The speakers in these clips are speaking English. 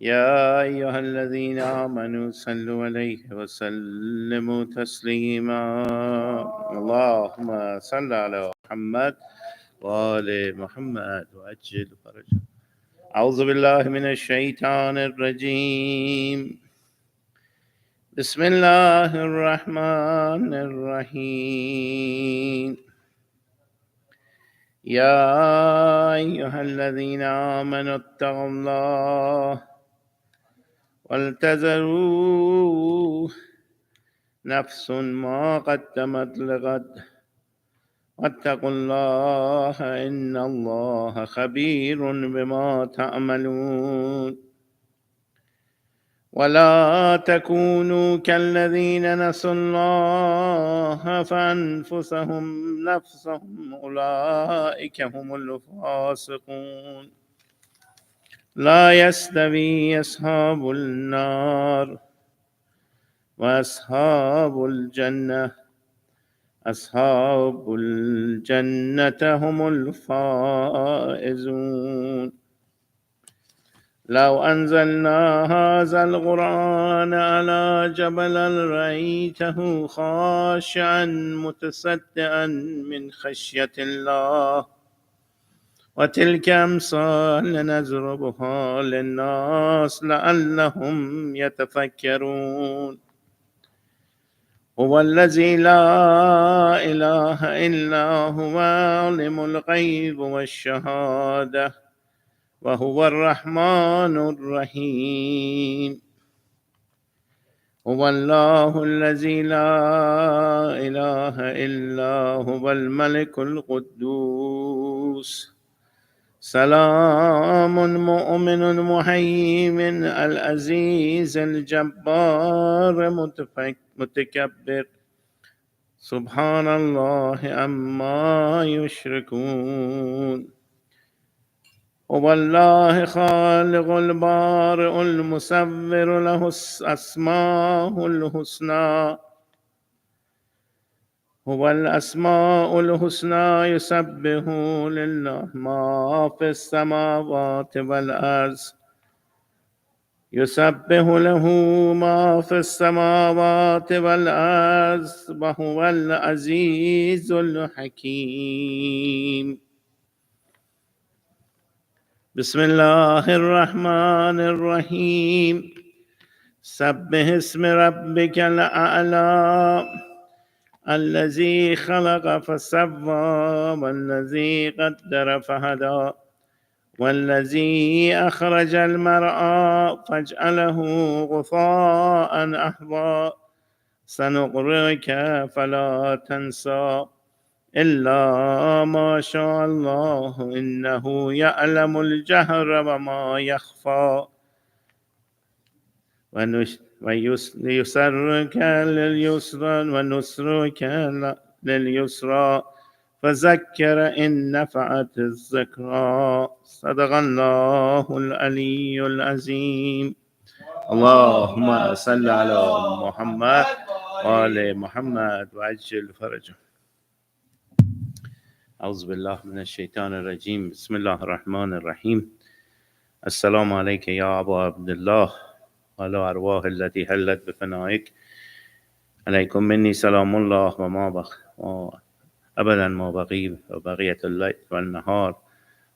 يا أيها الذين آمنوا صلوا عليه وسلموا تسليما اللهم صل على محمد وآل محمد وعجل فرجه. أعوذ بالله من الشيطان الرجيم. بسم الله الرحمن الرحيم. يا أيها الذين آمنوا اتقوا الله ولتنظر نفس ما قدمت لغد واتقوا الله إن الله خبير بما تعملون. ولا تكونوا كالذين نسوا الله فأنفسهم أولئك هم الفاسقون. لا يستوي أصحاب النار وأصحاب الجنة أصحاب الجنة هم الفائزون. لو أنزلنا هذا القرآن على جبل لرأيته خاشعا متصدعا من خشية الله وتلك أمثال نضربها للناس لعلهم يتفكرون. هو الذي لا إله إلا هو عالم الغيب والشهادة وهو الرحمن الرحيم. هو الله الذي لا إله إلا هو الملك القدوس سلام مؤمن مهيمن العزيز الجبار متكبر سبحان الله عما يشركون. هو الله خالق البارئ المصور له الأسماء الحسنى هو الأسماء الحسنى يسبح لله ما في السماوات والأرض يسبح له ما في السماوات والأرض وهو العزيز الحكيم. بسم الله الرحمن الرحيم. سبح اسم ربك الأعلى الذي خلق فسوى والذي قدر فهدى والذي أخرج المرعى فاجعله غثاء أحوى سنقرئك فلا تنسى إلا ما شاء الله إنه يعلم الجهر وما يخفى ويسرك لليسرى ونسرك لليسرى فذكر إن نفعت الذكرى صدق الله العلي العظيم. اللهم صل على محمد وآل محمد وعجل فرجه. أعوذ بالله من الشيطان الرجيم. بسم الله الرحمن الرحيم. السلام عليك يا أبا عبد الله وعلى أرواح التي هلت بفنائك. عليكم مني سلام الله أبدا ما بقي وبقية الليل والنهار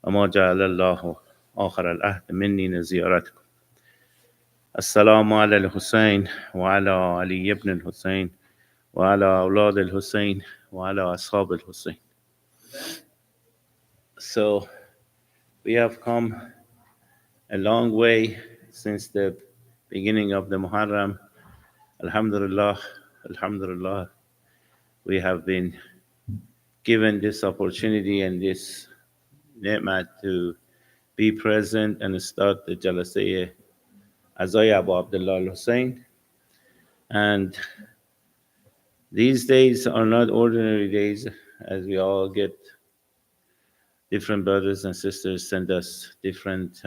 وما جعل الله آخر العهد مني لزيارتكم. السلام على الحسين وعلى علي بن الحسين وعلى أولاد الحسين وعلى أصحاب الحسين. So we have come a long way since the beginning of the Muharram. Alhamdulillah, Alhamdulillah, we have been given this opportunity and this ni'mat to be present and start the Jalasiyah Az-Zahra Abu Abdullah al-Hussein. And these days are not ordinary days, as we all get different brothers and sisters send us different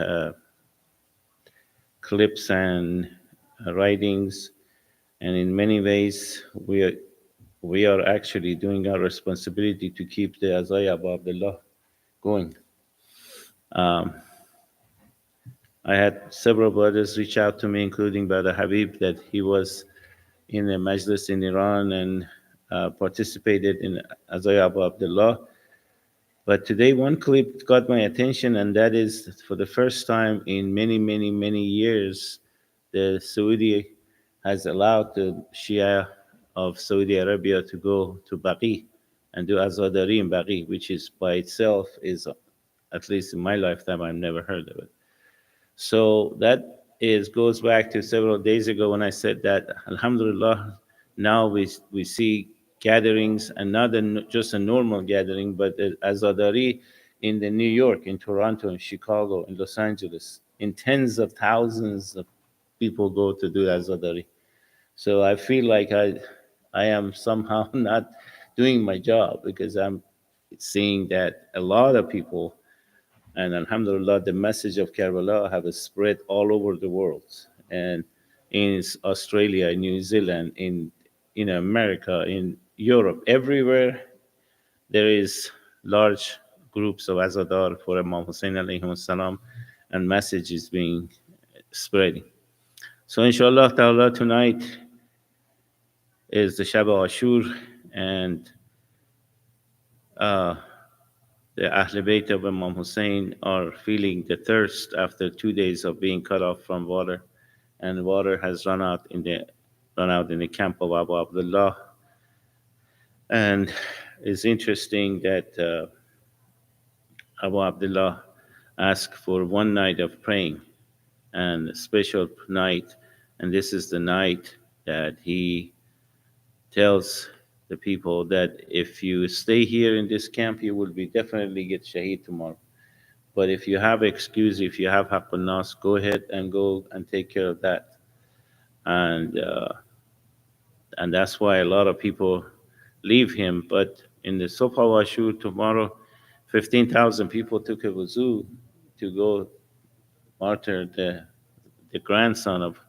clips and writings, and in many ways we are actually doing our responsibility to keep the Az-Zahra Abu Abdullah going. I had several brothers reach out to me, including Brother Habib, that he was in a majlis in Iran and participated in Az-Zahra Abu Abdullah. But today, one clip got my attention, and that is for the first time in many, many, many years, the Saudi has allowed the Shia of Saudi Arabia to go to Baqi and do Azadari in Baqi, which is by itself is, at least in my lifetime, I've never heard of it. So that is goes back to several days ago when I said that Alhamdulillah, now we see gatherings and not just a normal gathering, but Azadari in the New York, in Toronto, in Chicago, in Los Angeles, in tens of thousands of people go to do Azadari. So I feel like I am somehow not doing my job because I'm seeing that a lot of people, and Alhamdulillah, the message of Karbala have spread all over the world, and in Australia, in New Zealand, in America, in Europe, everywhere there is large groups of Azadar for Imam Hussein alayhi salam, and message is being spreading. So inshallah ta'ala, tonight is the Shab Ashur, and the Ahl Bayt of Imam Hussein are feeling the thirst after 2 days of being cut off from water, and water has run out in the camp of Abu Abdullah. And it's interesting that Abu Abdullah asked for one night of praying and a special night, and this is the night that he tells the people that if you stay here in this camp, you will be definitely get shaheed tomorrow. But if you have excuse, if you have haqqun nas, go ahead and go and take care of that. And and that's why a lot of people leave him. But in the Sofa Washur tomorrow, 15,000 people took a wuzu to go martyr the grandson of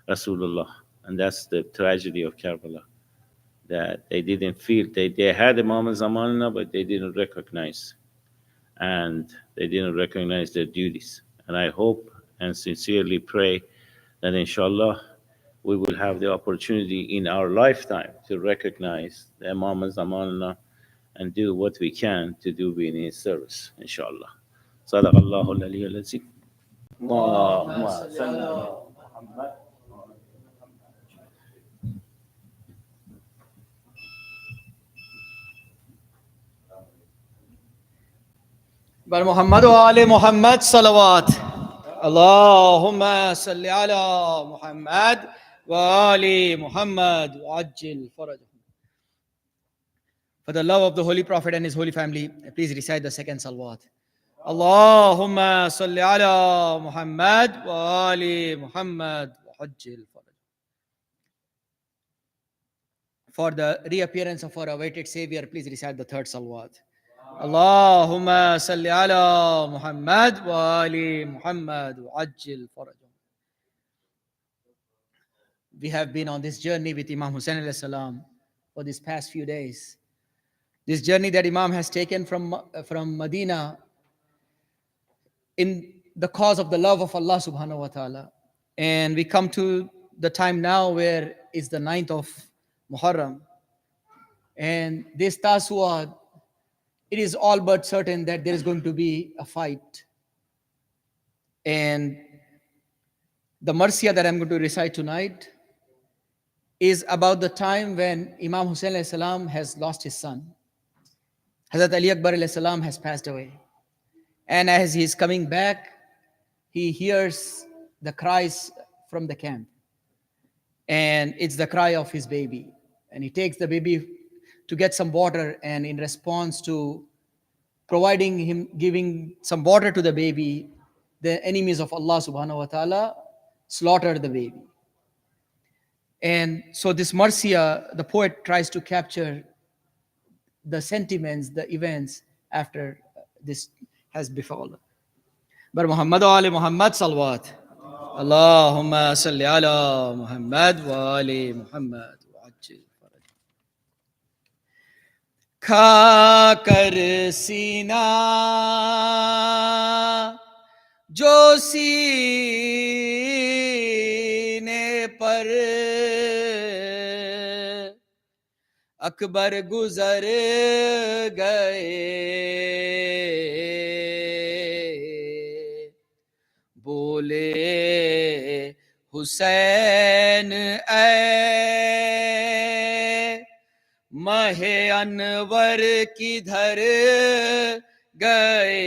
Rasulullah. And that's the tragedy of Karbala, that they didn't feel, they had Imam Zamanna, but they didn't recognize. And they didn't recognize their duties. And I hope and sincerely pray that inshallah we will have the opportunity in our lifetime to recognize the Imam Zamanna and do what we can to do in his service, inshallah. Sadaqallahu al-aliyyul azim. Allahumma salli ala Muhammad. بر محمد و آل محمد صلوات. اللهم صل على محمد و آل محمد وعجل فرجهم. For the love of the Holy Prophet and his holy family, please recite the second salawat. اللهم صل على محمد و آل محمد وعجل فرجهم. For the reappearance of our awaited Savior, please recite the third salawat. اللهم صل على محمد وآل محمد وعجل فرجهم. We have been on this journey with Imam Hussein alayhi salam for these past few days. This journey that Imam has taken from Medina in the cause of the love of Allah subhanahu wa ta'ala. And we come to the time now where it's the 9th of Muharram. And this Taswa, it is all but certain that there is going to be a fight. And the Marsiya that I'm going to recite tonight is about the time when Imam Hussein alayhi salam has lost his son. Hazrat Ali Akbar alayhi salam has passed away. And as he is coming back, he hears the cries from the camp. And it's the cry of his baby. And he takes the baby to get some water, and in response to providing him, giving some water to the baby, the enemies of Allah subhanahu wa ta'ala slaughtered the baby. And so this Marsiya, the poet tries to capture the sentiments, the events after this has befallen. Bar Muhammad wa ali Muhammad salawat. Allahumma salli ala Muhammad wa ali Muhammad wa ajil faraj. Kha kar sina جو سینے پر اکبر گزر گئے، بولے حسین اے ماہ انور کدھر گئے،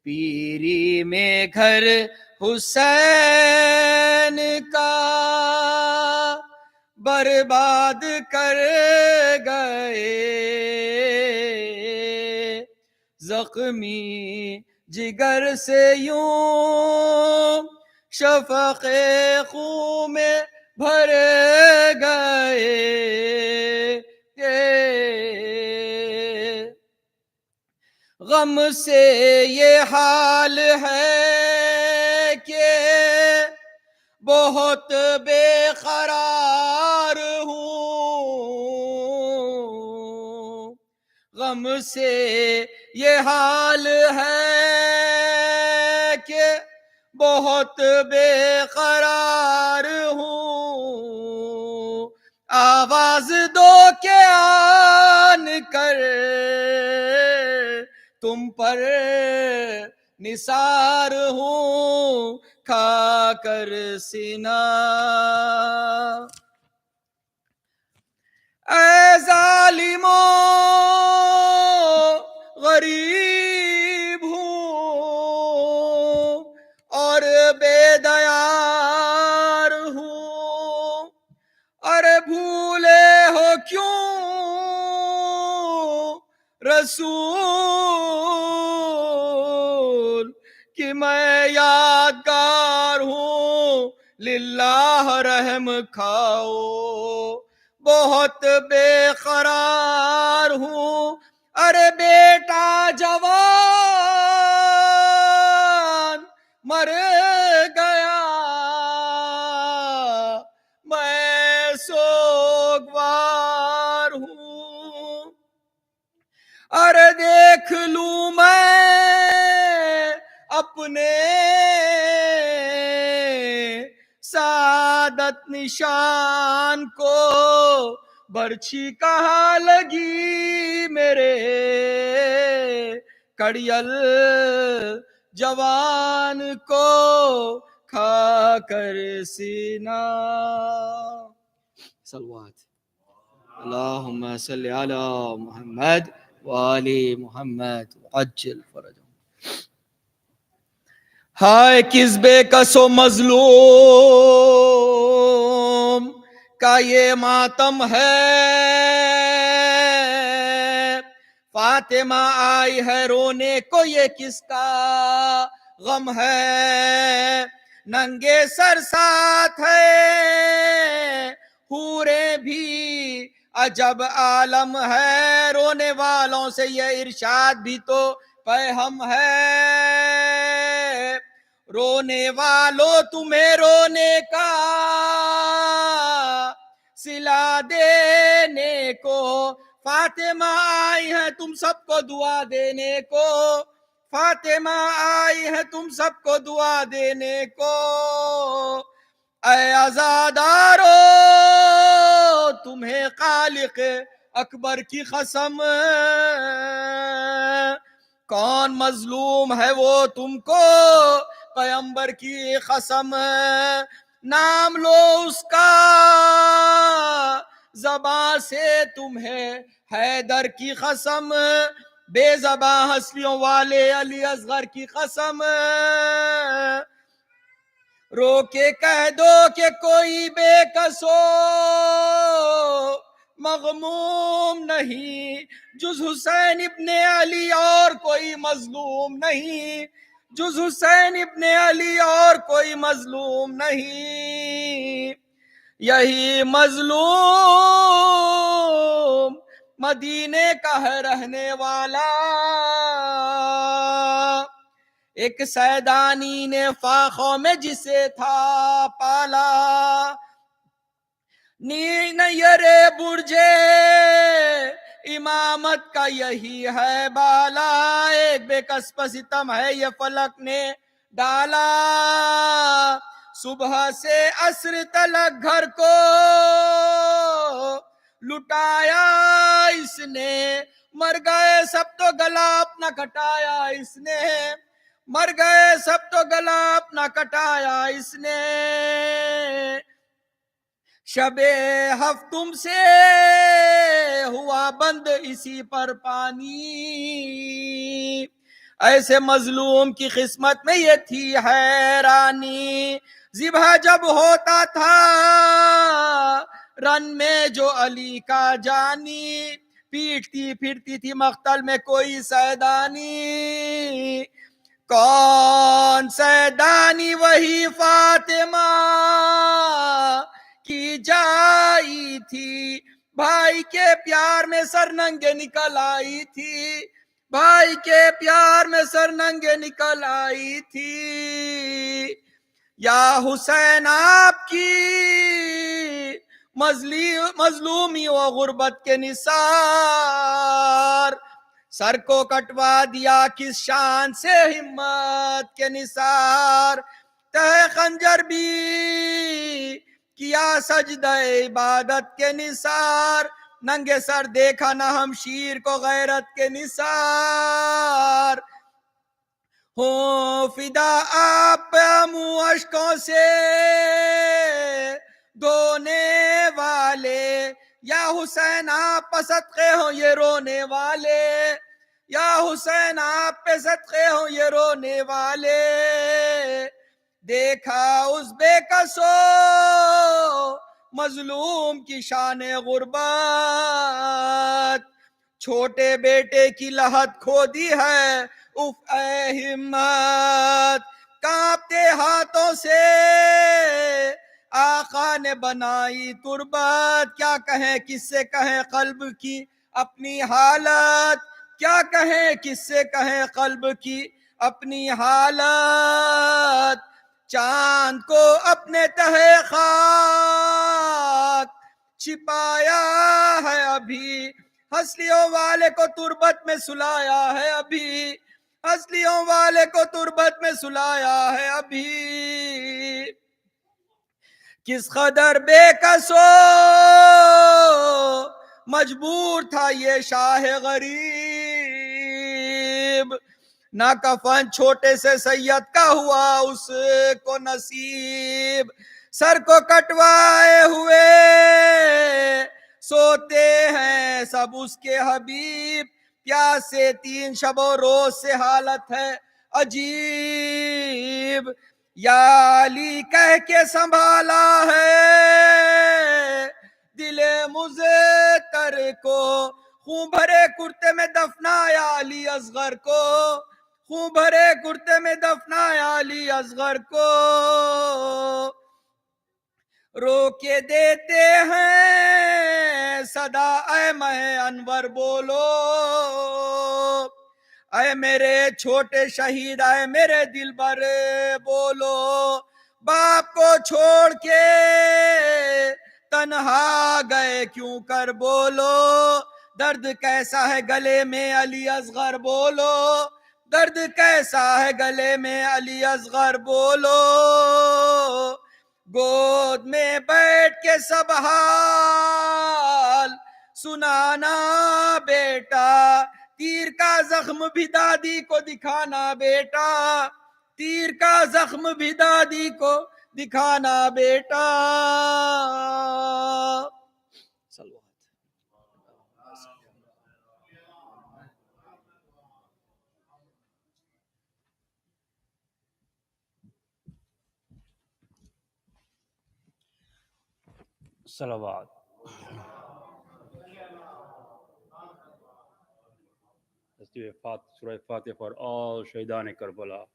پیری میں گھر حسین کا برباد کر گئے، زخمی جگر سے یوں شفق خون میں بھر گئے، غم سے یہ حال ہے کہ بہت بے قرار ہوں، غم سے یہ حال ہے کہ بہت بے قرار ہوں، آواز دو کہ آن کر تم پر نثار ہوں، کھا کر سینہ اے ظالموں غریب ہوں اور بے دیار ہوں، ارے بھولے ہو کیوں رسول کہ میں یادگار ہوں، للہ رحم کھاؤ، بہت بے قرار ہوں، ارے بیٹا جوان مر گیا، میں سوگوار ہوں، ارے دیکھ لوں میں اپنے سعادت نشان کو، برچھی کہاں لگی میرے کڑیل جوان کو، کھا کر سینہ صلوات اللہم صلی علی محمد وآل محمد وعجل فرجهم۔ ہائے کس بے کس و مظلوم کا یہ ماتم ہے، فاطمہ آئی ہے رونے کو یہ کس کا غم ہے، ننگے سر ساتھ ہے حوریں بھی عجب عالم ہے، رونے والوں سے یہ ارشاد بھی تو پیغام ہے، رونے والوں تمہیں رونے کا صلہ دینے کو، فاطمہ آئی ہے تم سب کو دعا دینے کو، فاطمہ آئی ہے تم سب کو دعا دینے کو، اے عزادارو تمہیں خالق اکبر کی قسم، کون مظلوم ہے وہ تم کو پیغمبر کی قسم، نام لو اس کا زباں سے تمہیں حیدر کی قسم، بے زباں ہستیوں والے علی اصغر کی قسم، رو کے کہہ دو کہ کوئی بے کسو مغموم نہیں، جز حسین ابن علی اور کوئی مظلوم نہیں، جز حسین ابن علی اور کوئی مظلوم نہیں، یہی مظلوم مدینے کا ہے رہنے والا، ایک سیدانی نے فاخوں میں جسے تھا پالا، نیر برجے امامت کا یہی ہے بالا، ایک بے کس پہ ستم ہے یہ فلک نے ڈالا، صبح سے عصر تلک گھر کو لٹایا اس نے، مر گئے سب تو گلا اپنا کٹایا اس نے، مر گئے سب تو گلا اپنا کٹایا اس نے، شب ہفتم سے ہوا بند اسی پر پانی، ایسے مظلوم کی قسمت میں یہ تھی حیرانی، ذبح جب ہوتا تھا رن میں جو علی کا جانی، پیٹتی پھرتی تھی مقتل میں کوئی سیدانی، کون سیدانی وہی فاطمہ کی جائی تھی، بھائی کے پیار میں سر ننگے نکل آئی تھی، بھائی کے پیار میں سر ننگے نکل آئی تھی، یا حسین آپ کی مظلومی و غربت کے نثار، سر کو کٹوا دیا کس شان سے ہمت کے نثار، تہ خنجر بھی کیا سجدہ عبادت کے نثار، ننگے سر دیکھا نہ ہم شیر کو غیرت کے نثار، ہوں فدا آپ منہ اشکوں سے دھونے والے، یا حسین آپ پہ صدقے ہوں یہ رونے والے، یا حسین آپ پہ صدقے ہوں یہ رونے والے، دیکھا اس بے کسو مظلوم کی شان غربت، چھوٹے بیٹے کی لحد کھو دی ہے اف اے ہمت، کانپتے ہاتھوں سے آقا نے بنائی تربت، کیا کہیں کس سے کہیں قلب کی اپنی حالت، کیا کہیں کس سے کہیں قلب کی اپنی حالت، چاند کو اپنے تہے خاک چھپایا ہے ابھی، ہنسلیوں والے کو تربت میں سلایا ہے ابھی، ہنسلیوں والے کو تربت میں سلایا ہے ابھی، کس قدر بے کسو مجبور تھا یہ شاہ غریب، نہ کفن چھوٹے سے سید کا ہوا اس کو نصیب، سر کو کٹوائے ہوئے سوتے ہیں سب اس کے حبیب، پیاس سے 3 شب و روز سے حالت ہے عجیب، یا علی کہہ کے سنبھالا ہے دل مزتر کو، خون بھرے کرتے میں دفنایا علی اصغر کو، خون بھرے کرتے میں دفنایا علی اصغر کو، رو کے دیتے ہیں صدا اے مہ انور بولو، اے میرے چھوٹے شہید اے میرے دلبر بولو، باپ کو چھوڑ کے تنہا گئے کیوں کر بولو، درد کیسا ہے گلے میں علی اصغر بولو، درد کیسا ہے گلے میں علی اصغر بولو، گود میں بیٹھ کے سب حال سنانا بیٹا، تیر کا زخم بھی دادی کو دکھانا بیٹا، تیر کا زخم بھی دادی کو دکھانا بیٹا، صلوات. Let's do a Surah Fatiha for all Shaidan Karbala.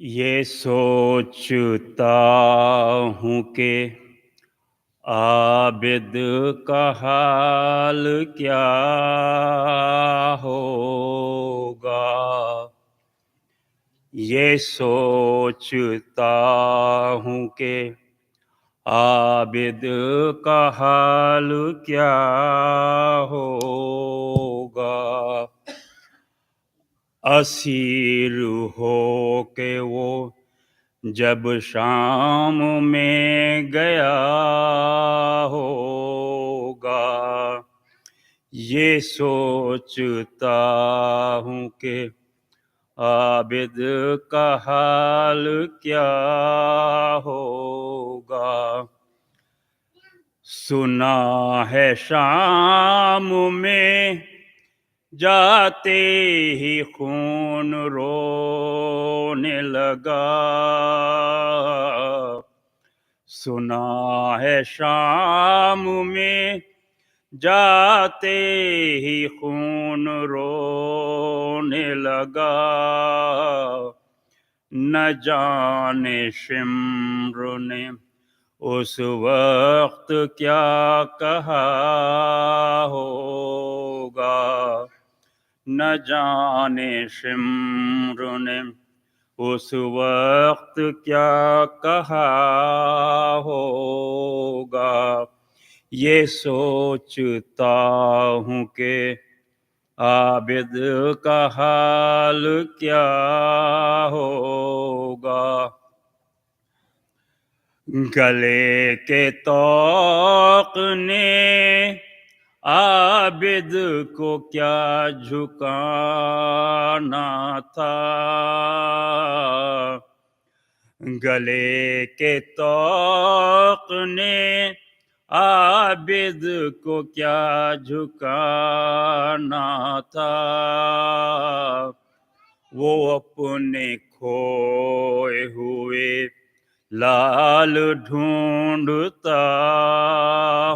یہ سوچتا ہوں کہ عابد کا حال کیا ہوگا، یہ سوچتا ہوں کہ عابد کا حال کیا ہوگا، اسیر ہو کے وہ جب شام میں گیا ہوگا، یہ سوچتا ہوں کہ عابد کا حال کیا ہوگا، سنا ہے شام میں جاتے ہی خون رونے لگا، سنا ہے شام میں جاتے ہی خون رونے لگا، نہ جانے شمر نے اس وقت کیا کہا ہوگا، نہ جانے شمر نے اس وقت کیا کہا ہوگا، یہ سوچتا ہوں کہ عابد کا حال کیا ہوگا، گلے کے طوق نے عابد کو کیا جھکانا تھا، گلے کے طوق نے عابد کو کیا جھکانا تھا، وہ اپنے کھوئے ہوئے لال ڈھونڈتا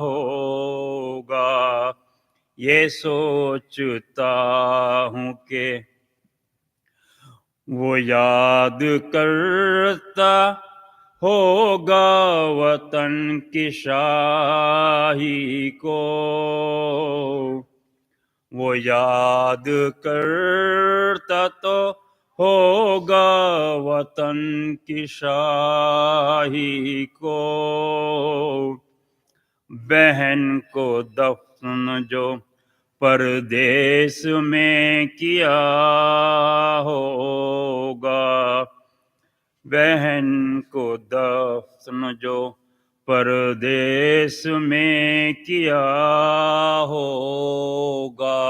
ہوگا، یہ سوچتا ہوں کہ وہ یاد کرتا ہوگا وطن کی شاہی کو، وہ یاد کرتا تو ہوگا وطن کی شاہی کو، بہن کو دفن جو پردیس میں کیا ہوگا، بہن کو دفن جو پردیس میں کیا ہوگا،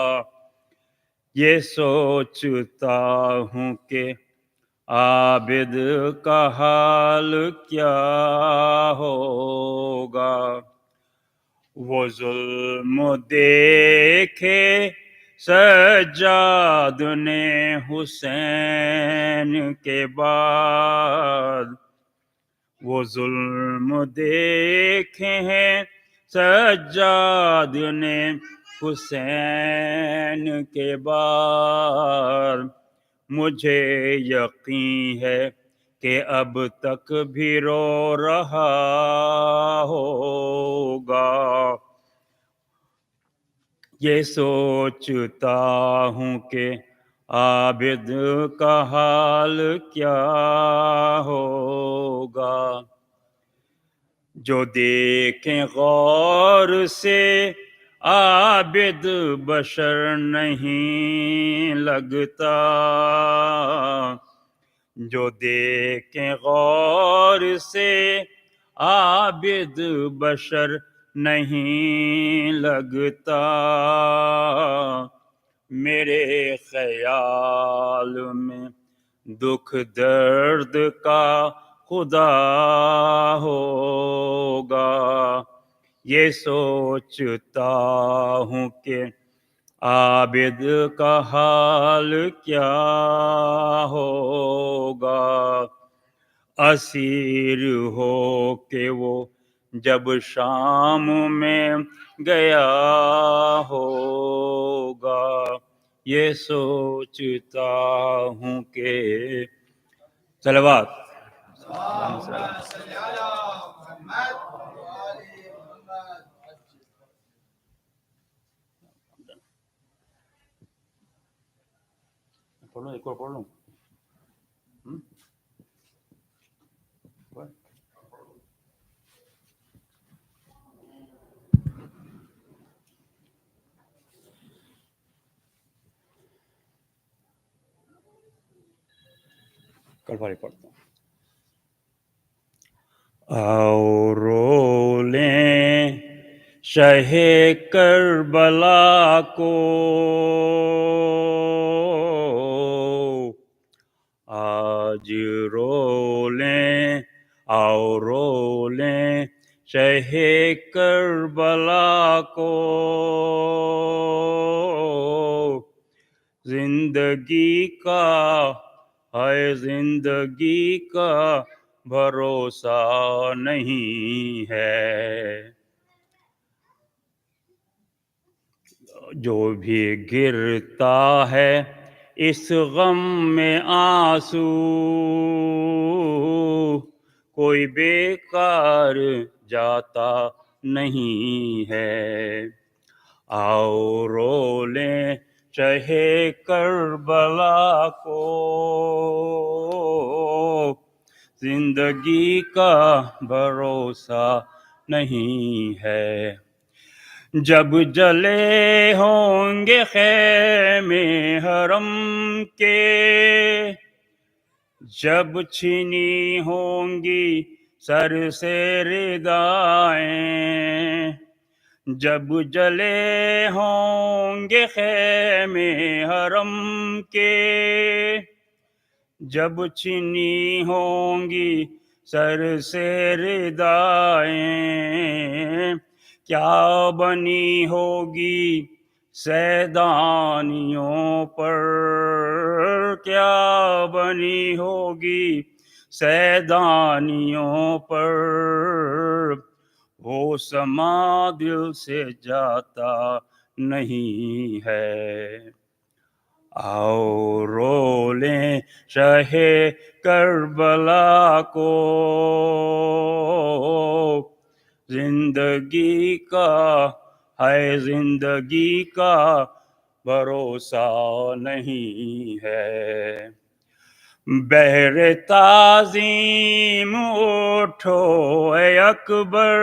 یہ سوچتا ہوں کہ عابد کا حال کیا ہوگا، وہ ظلم دیکھے سجاد نے حسین کے بعد، وہ ظلم دیکھے ہیں سجاد نے حسین کے بعد، مجھے یقین ہے کہ اب تک بھی رو رہا ہوگا، یہ سوچتا ہوں کہ عابد کا حال کیا ہوگا، جو دیکھیں غور سے عابد بشر نہیں لگتا، جو دیکھیں غور سے عابد بشر نہیں لگتا، میرے خیال میں دکھ درد کا خدا ہوگا، یہ سوچتا ہوں کہ عابد کا حال کیا ہوگا، اسیر ہو کہ وہ جب شام میں گیا ہوگا، یہ سوچتا ہوں کہ صلوات. پڑھ لوں ایک اور پڑھ لوں. کل بھاری پڑھتا ہوں. آؤ رو لیں شہ کربلا کو، آج رو لیں، آؤ رو لیں شہ کربلا کو، زندگی کا ہے زندگی کا بھروسہ نہیں ہے، جو بھی گرتا ہے اس غم میں آنسو، کوئی بیکار جاتا نہیں ہے. آؤ رو لیں شہ کربلا کو، زندگی کا بھروسہ نہیں ہے. جب جلے ہوں گے خیمے حرم کے، جب چھینی ہوں گی سر سے ردائیں، جب جلے ہوں گے خیمے حرم کے، جب چھینی ہوں گی سر سے ردائیں، کیا بنی ہوگی سیدانیوں پر، کیا بنی ہوگی سیدانیوں پر، وہ سما دل سے جاتا نہیں ہے. آؤ رو لیں شہ کربلا کو، زندگی کا ہے زندگی کا بھروسہ نہیں ہے. بحر تعظیم اٹھو اے اکبر،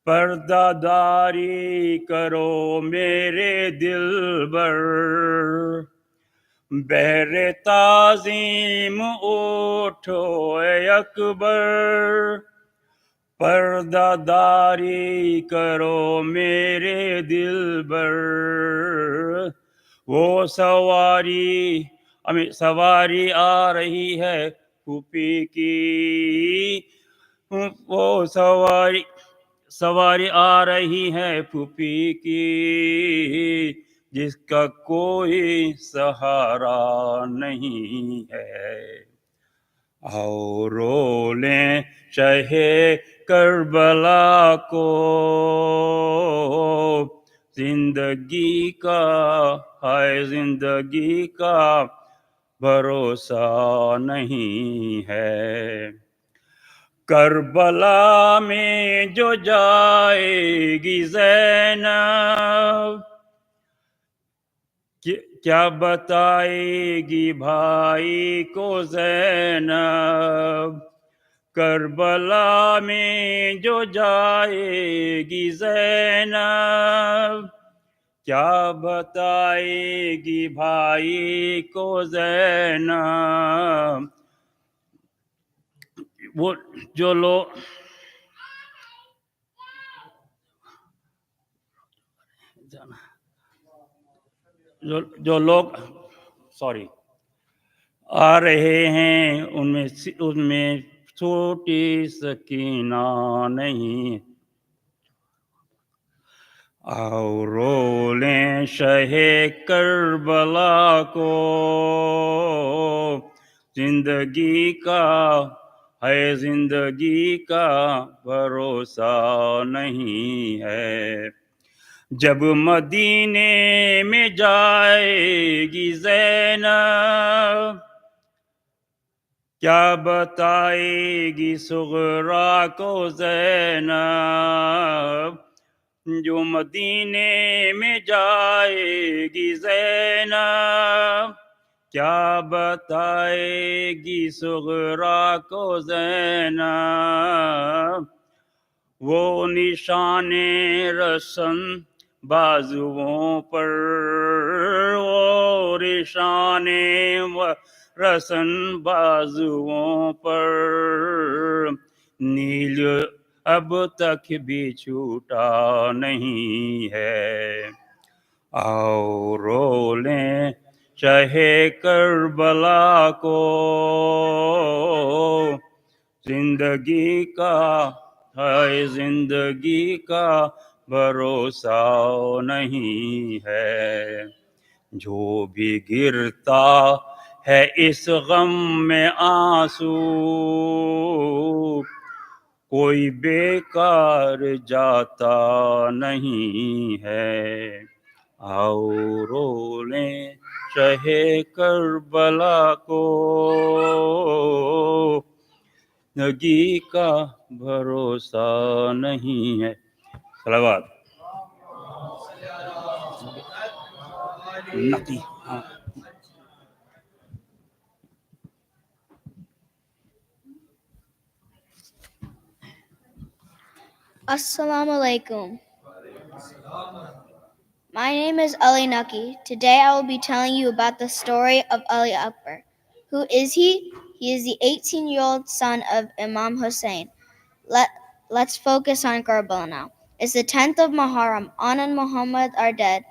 پردہ داری کرو میرے دلبر، بحر تعظیم اٹھو اے اکبر، پردہ داری کرو میرے دلبر. وہ سواری آ رہی ہے پھوپھی کی، وہ سواری آ رہی ہے پھوپھی کی، جس کا کوئی سہارا نہیں ہے. آؤ رو لیں شہ کربلا کو، زندگی کا ہے زندگی کا بھروسہ نہیں ہے. کربلا میں جو جائے گی زینب، کیا بتائے گی بھائی کو زینب، کربلا میں جو جائے گی زینب، کیا بتائے گی بھائی کو زینب. وہ جو لوگ آ رہے ہیں ان میں چھوٹی سکینہ نہیں. آؤ رو لیں شہ کربلا کو، زندگی کا ہے زندگی کا بھروسہ نہیں ہے. جب مدینے میں جائے گی زینب، क्या बताएगी सुगरा को ज़ैनब, जो मदीने में जाएगी ज़ैनब। क्या बताएगी सुगरा को ज़ैनब, वो निशाने रसन बाजुओं पर, वो निशाने रसन बाजुओं पर, नील अब तक भी छूटा नहीं है। आओ रो लें शहे करबला को, जिंदगी का है जिंदगी का भरोसा नहीं है। जो भी गिरता है इस गम में आंसू, कोई बेकार जाता नहीं है। आओ रो लें शहे करबला को, जिंदगी का भरोसा नहीं है। सलावत नकी। Assalamu alaikum. My name is Ali Naki. Today I will be telling you about the story of Ali Akbar. Who is he? He is the 18-year-old son of Imam Hussein. Let's focus on Karbala now. It's the 10th of Muharram. An and Muhammad are dead.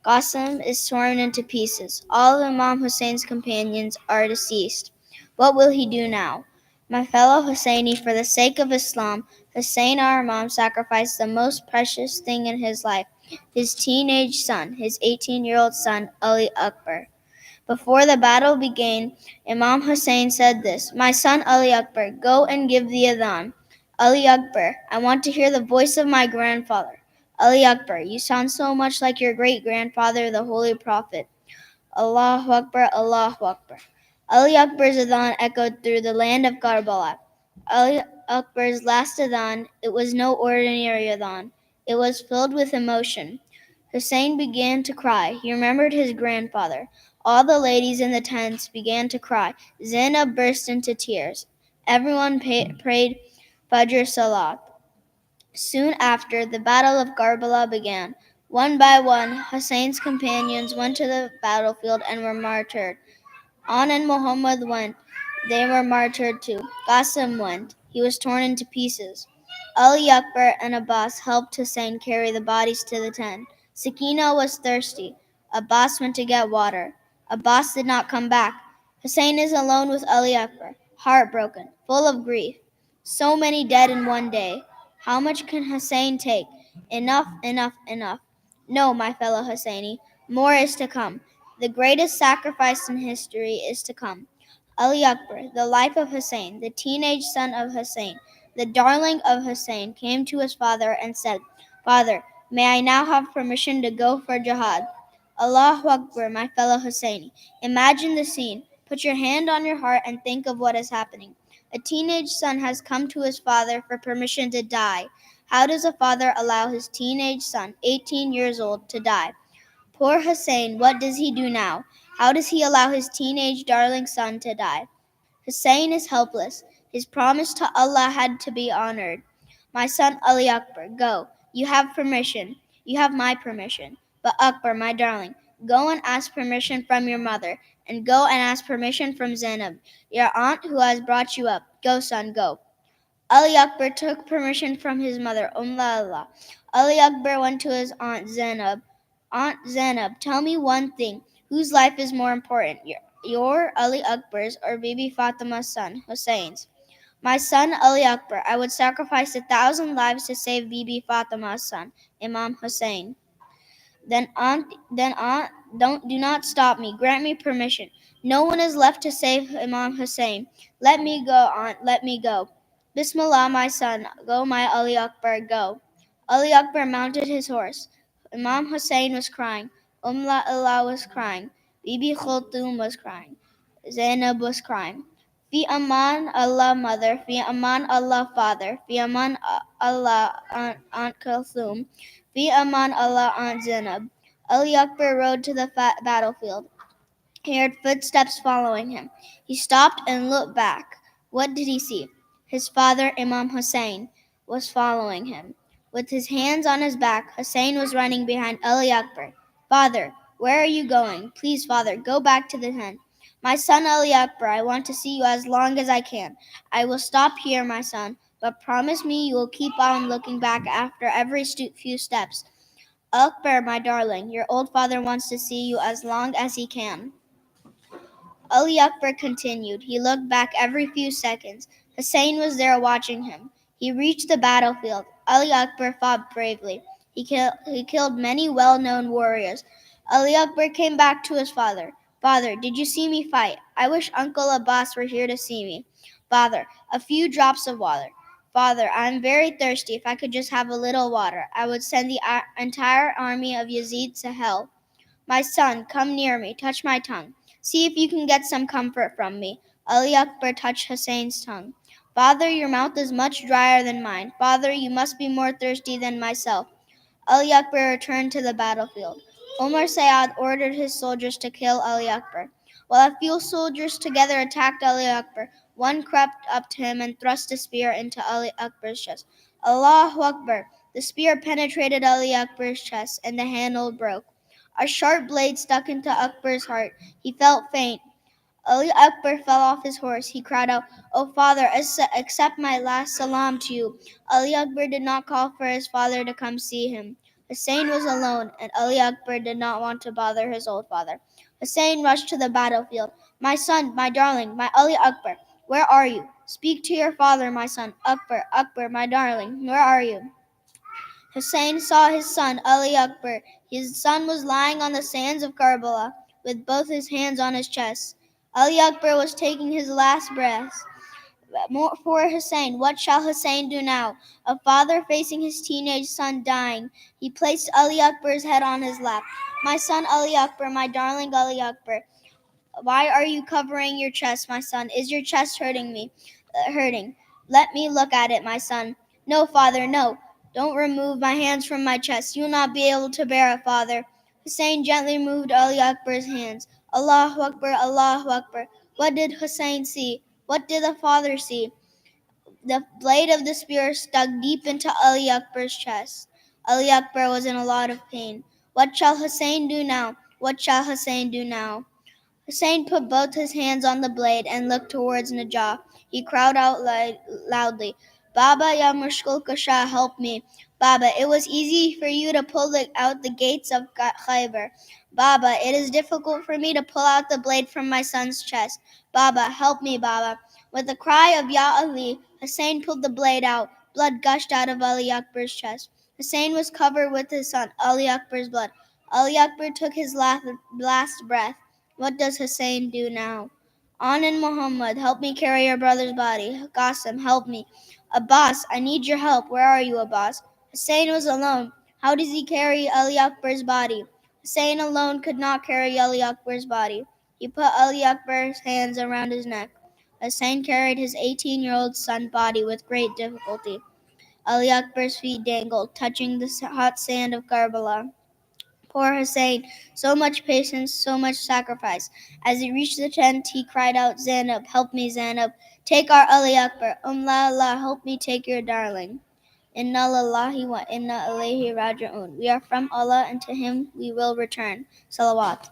Qasim is torn into pieces. All of Imam Hussein's companions are deceased. What will he do now? My fellow Husseini, for the sake of Islam, Hussein our Imam sacrificed the most precious thing in his life, his teenage son, his 18-year-old son, Ali Akbar. Before the battle began, Imam Hussein said this, "My son Ali Akbar, go and give the adhan." Ali Akbar, I want to hear the voice of my grandfather. Ali Akbar, you sound so much like your great-grandfather, the Holy Prophet. Allahu Akbar, Allahu Akbar. Ali Akbar's adhan echoed through the land of Karbala. Ali Akbar's last adhan, it was no ordinary adhan. It was filled with emotion. Hussein began to cry. He remembered his grandfather. All the ladies in the tents began to cry. Zainab burst into tears. Everyone prayed Fajr Salat. Soon after, the Battle of Karbala began. One by one, Hussein's companions went to the battlefield and were martyred. An and Muhammad went. They were martyred too. Qasim went. He was torn into pieces. Ali Akbar and Abbas helped Hussein carry the bodies to the tent. Sakina was thirsty. Abbas went to get water. Abbas did not come back. Hussein is alone with Ali Akbar, heartbroken, full of grief. So many dead in one day. How much can Hussein take? Enough, enough, enough. No, my fellow Husseini, more is to come. The greatest sacrifice in history is to come. Ali Akbar, the life of Hussein, the teenage son of Hussein, the darling of Hussein, came to his father and said, "Father, may I now have permission to go for jihad?" Allahu Akbar, my fellow Husseini. Imagine the scene. Put your hand on your heart and think of what is happening. A teenage son has come to his father for permission to die. How does a father allow his teenage son, 18 years old, to die? Poor Hussein, what does he do now? How does he allow his teenage darling son to die? Hussein is helpless. His promise to Allah had to be honored. My son Ali Akbar, go. You have permission. You have my permission. But Akbar, my darling, go and ask permission from your mother, and go and ask permission from Zainab, your aunt who has brought you up. Go, son, go. Ali Akbar took permission from his mother, Allah. Ali Akbar went to his aunt Zainab. Aunt Zainab, tell me one thing. Whose life is more important, your Ali Akbar's or Bibi Fatima's son, Hussein's? My son Ali Akbar, I would sacrifice 1,000 lives to save Bibi Fatima's son, Imam Hussein. Then aunt, do not stop me. Grant me permission. No one is left to save Imam Hussein. Let me go, aunt, let me go. Bismillah, my son. Go, my Ali Akbar, go. Ali Akbar mounted his horse. Imam Hussein was crying. Allah was crying. Bibi Khultum was crying. Zainab was crying. Fi Aman Allah Mother, Fi Aman Allah Father, Fi Aman Allah Aunt Kulthum, Fi Aman Allah Aunt Zainab. Ali Akbar rode to the battlefield. He heard footsteps following him. He stopped and looked back. What did he see? His father, Imam Hussein, was following him. With his hands on his back, Hussein was running behind Ali Akbar. Father, where are you going? Please, father, go back to the tent. My son Ali Akbar, I want to see you as long as I can. I will stop here, my son, but promise me you will keep on looking back after every few steps. Akbar, my darling, your old father wants to see you as long as he can. Ali Akbar continued. He looked back every few seconds. Hussein was there watching him. He reached the battlefield. Ali Akbar fought bravely. He killed many well-known warriors. Ali Akbar came back to his father. Father, did you see me fight? I wish Uncle Abbas were here to see me. Father, a few drops of water. Father, I am very thirsty. If I could just have a little water, I would send the entire army of Yazid to hell. My son, come near me, touch my tongue. See if you can get some comfort from me. Ali Akbar touched Hussein's tongue. Father, your mouth is much drier than mine. Father, you must be more thirsty than myself. Ali Akbar returned to the battlefield. Omar Sayyad ordered his soldiers to kill Ali Akbar. While a few soldiers together attacked Ali Akbar, one crept up to him and thrust a spear into Ali Akbar's chest. Allahu Akbar! The spear penetrated Ali Akbar's chest and the handle broke. A sharp blade stuck into Akbar's heart. He felt faint. Ali Akbar fell off his horse. He cried out, "O father, accept my last salam to you." Ali Akbar did not call for his father to come see him. Hussein was alone, and Ali Akbar did not want to bother his old father. Hussein rushed to the battlefield. My son, my darling, my Ali Akbar, where are you? Speak to your father, my son. Akbar, Akbar, my darling, where are you? Hussein saw his son, Ali Akbar. His son was lying on the sands of Karbala, with both his hands on his chest. Ali Akbar was taking his last breath. For Hussein, what shall Hussein do now? A father facing his teenage son dying. He placed Ali Akbar's head on his lap. My son Ali Akbar, my darling Ali Akbar, why are you covering your chest, my son? Is your chest hurting? Let me look at it, my son. No, father, no. Don't remove my hands from my chest. You will not be able to bear it, father. Hussein gently moved Ali Akbar's hands. Allahu Akbar, Allahu Akbar. What did Hussein see? What did the father see? The blade of the spear stuck deep into Ali Akbar's chest. Ali Akbar was in a lot of pain. What shall Hussein do now? What shall Hussein do now? Hussein put both his hands on the blade and looked towards Najah. He cried out loudly, Baba, ya Mushkul Kasha, help me. Baba, it was easy for you to pull out the gates of Khaybar. Baba, it is difficult for me to pull out the blade from my son's chest. Baba, help me, Baba. With a cry of Ya Ali, Hussein pulled the blade out. Blood gushed out of Ali Akbar's chest. Hussein was covered with his son, Ali Akbar's blood. Ali Akbar took his last breath. What does Hussein do now? Anan Muhammad, help me carry your brother's body. Qasim, help me. Abbas, I need your help. Where are you, Abbas? Hussein was alone. How does he carry Ali Akbar's body? Hussein alone could not carry Ali Akbar's body. He put Ali Akbar's hands around his neck. Hussein carried his 18-year-old son's body with great difficulty. Ali Akbar's feet dangled, touching the hot sand of Karbala. Poor Hussein, so much patience, so much sacrifice. As he reached the tent, he cried out, Zainab, help me, Zainab. Take our Ali Akbar. La Allah, help me take your darling. Inna lillahi wa inna ilayhi raji'un. We are from Allah and to Him we will return. Salawat.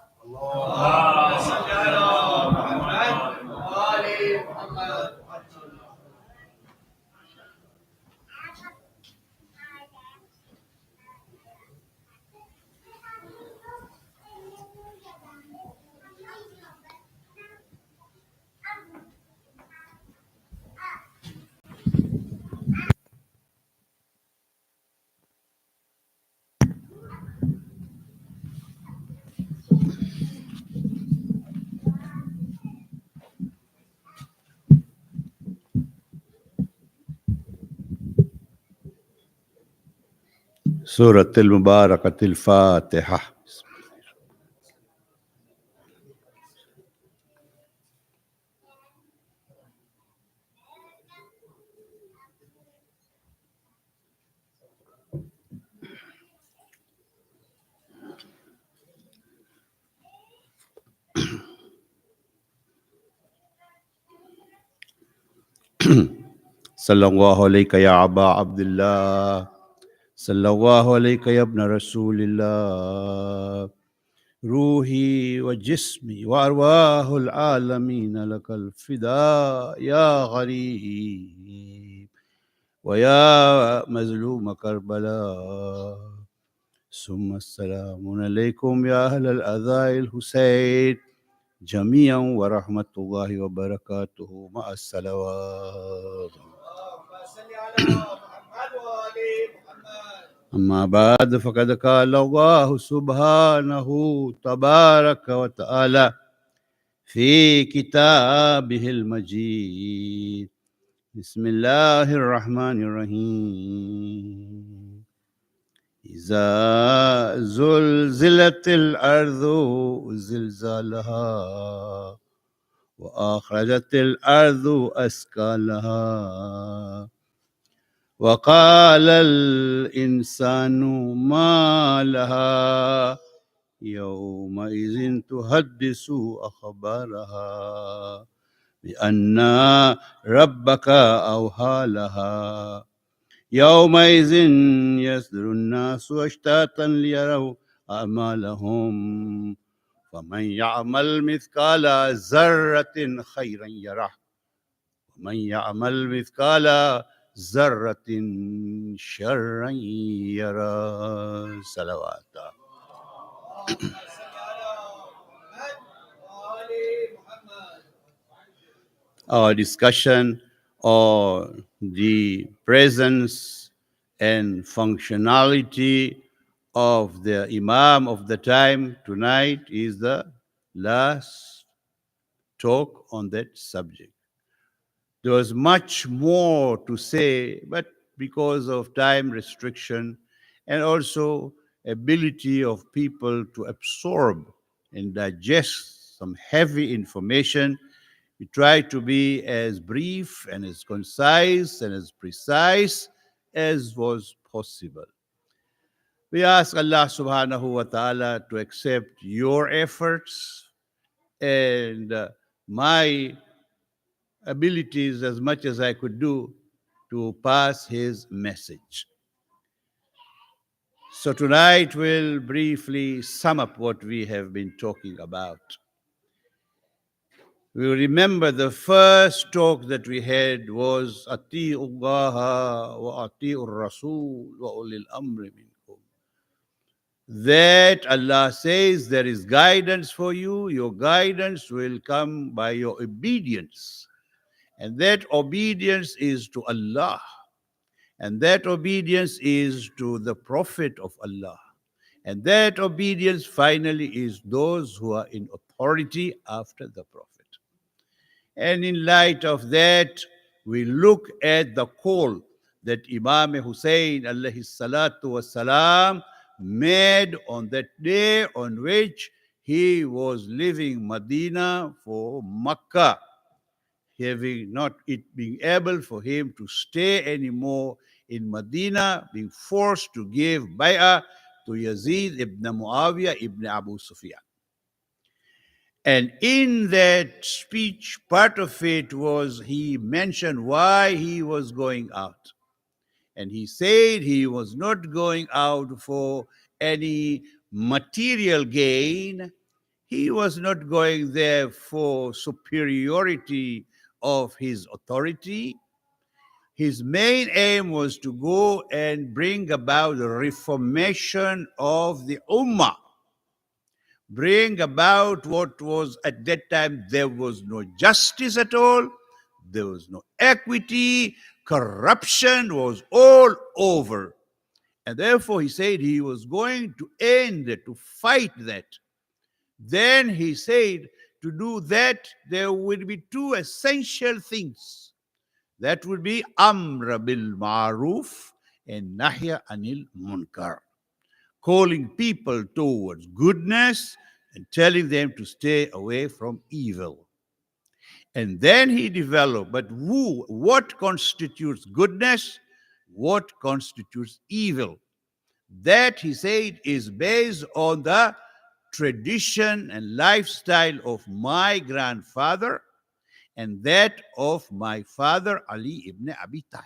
سورة المباركة الفاتحة. Sallallahu alayka ya Aba Abdullah. Sallallahu alayka ya ibn Rasulillah. روحي وجسمي وأرواح العالمين لك الفداء يا غريب ويا مظلوم كربلاء. ثم السلام عليكم يا أهل الأذى الحسين جميعا ورحمة الله وبركاته مع الصلوات. أما بعد فقد قال الله سبحانه تبارك وتعالى في كتابه المجيد. بسم الله الرحمن الرحيم. إذا زلزلت الأرض زلزالها وأخرجت الأرض أثقالها وقال الإنسان ما لها يومئذ تحدث أخبارها بأن ربك أوحى لها يومئذ يصدر الناس أشتاتا ليروا أعمالهم فمن يعمل مثقال ذرة خيرا يره ومن يعمل مثقال ذرة شرا يره. صلوات. Our discussion on the presence and functionality of the Imam of the time tonight is the last talk on that subject. There was much more to say, but because of time restriction and also ability of people to absorb and digest some heavy information, we try to be as brief and as concise and as precise as was possible. We ask Allah subhanahu wa ta'ala to accept your efforts and my abilities as much as I could do to pass his message. So tonight we'll briefly sum up what we have been talking about. We remember the first talk that we had was Ati'ullaha wa Ati'ur Rasul wa ulil amri minkum. That Allah says there is guidance for you. Your guidance will come by your obedience. And that obedience is to Allah. And that obedience is to the Prophet of Allah. And that obedience finally is those who are in authority after the Prophet. And in light of that, we look at the call that Imam Hussein alayhi salatu wasalam made on that day on which he was leaving Medina for Makkah, having not it being able for him to stay anymore in Medina, being forced to give bay'ah to Yazid ibn Muawiyah ibn Abu Sufyan. And in that speech, part of it was he mentioned why he was going out. And he said he was not going out for any material gain. He was not going there for superiority of his authority. His main aim was to go and bring about the reformation of the Ummah. Bring about what was at that time, there was no justice at all, there was no equity, corruption was all over. And therefore he said he was going to end it, to fight that. Then he said to do that, there would be two essential things. That would be Amr bil Ma'ruf and Nahya Anil Munkar. Calling people towards goodness and telling them to stay away from evil. And then he developed, but what constitutes goodness? What constitutes evil? That, he said, is based on the tradition and lifestyle of my grandfather and that of my father Ali ibn Abi Talib.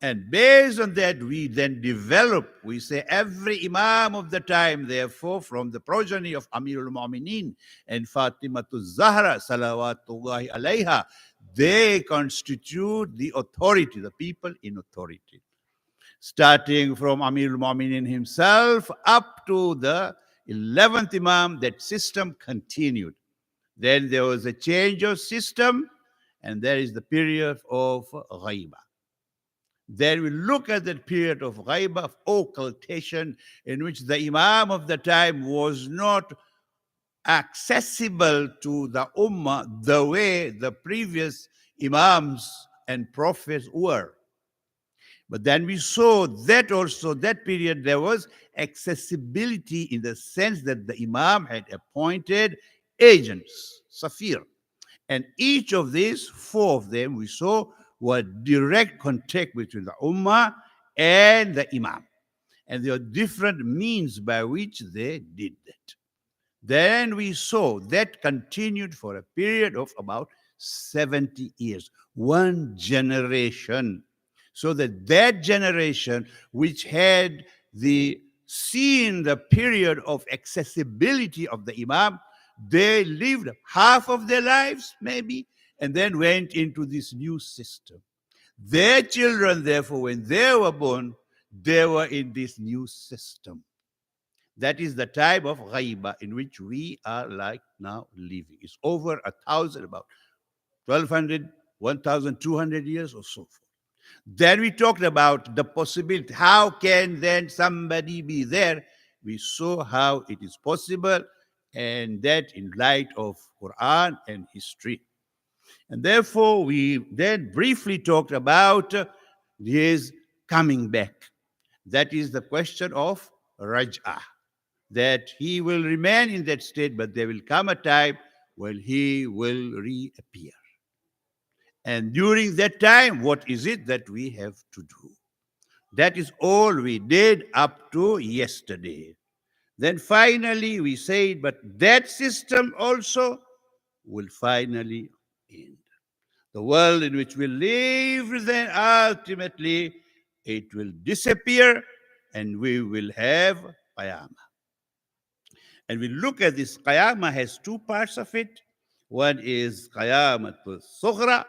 And based on that, we then develop, we say every Imam of the time, therefore, from the progeny of Amirul Mu'mineen and Fatima Az-Zahra, salawatullahi alayha, they constitute the authority, the people in authority. Starting from Amirul Mu'mineen himself up to the 11th Imam, that system continued. Then there was a change of system, and there is the period of Ghaiba. Then we look at that period of ghaibah, of occultation, in which the Imam of the time was not accessible to the Ummah the way the previous Imams and Prophets were. But then we saw that also, that period, there was accessibility in the sense that the Imam had appointed agents, Safir. And each of these, 4 of them, we saw, were direct contact between the Ummah and the Imam. And there are different means by which they did that. Then we saw that continued for a period of about 70 years, 1 generation. So that generation, which had seen the period of accessibility of the Imam, they lived half of their lives, maybe, and then went into this new system. Their children, therefore, when they were born, they were in this new system. That is the time of Ghaiba in which we are like now living. It's over 1,000, about 1,200, 1,200 years or so forth. Then we talked about the possibility. How can then somebody be there? We saw how it is possible, and that in light of Quran and history. And therefore, we then briefly talked about his coming back. That is the question of Raj'ah, that he will remain in that state, but there will come a time when he will reappear. And during that time, what is it that we have to do? That is all we did up to yesterday. Then finally we said, but that system also will finally end. The world in which we live, then ultimately it will disappear and we will have Qiyamah. And we look at this, Qiyamah has 2 parts of it. One is Qiyamatul Sughra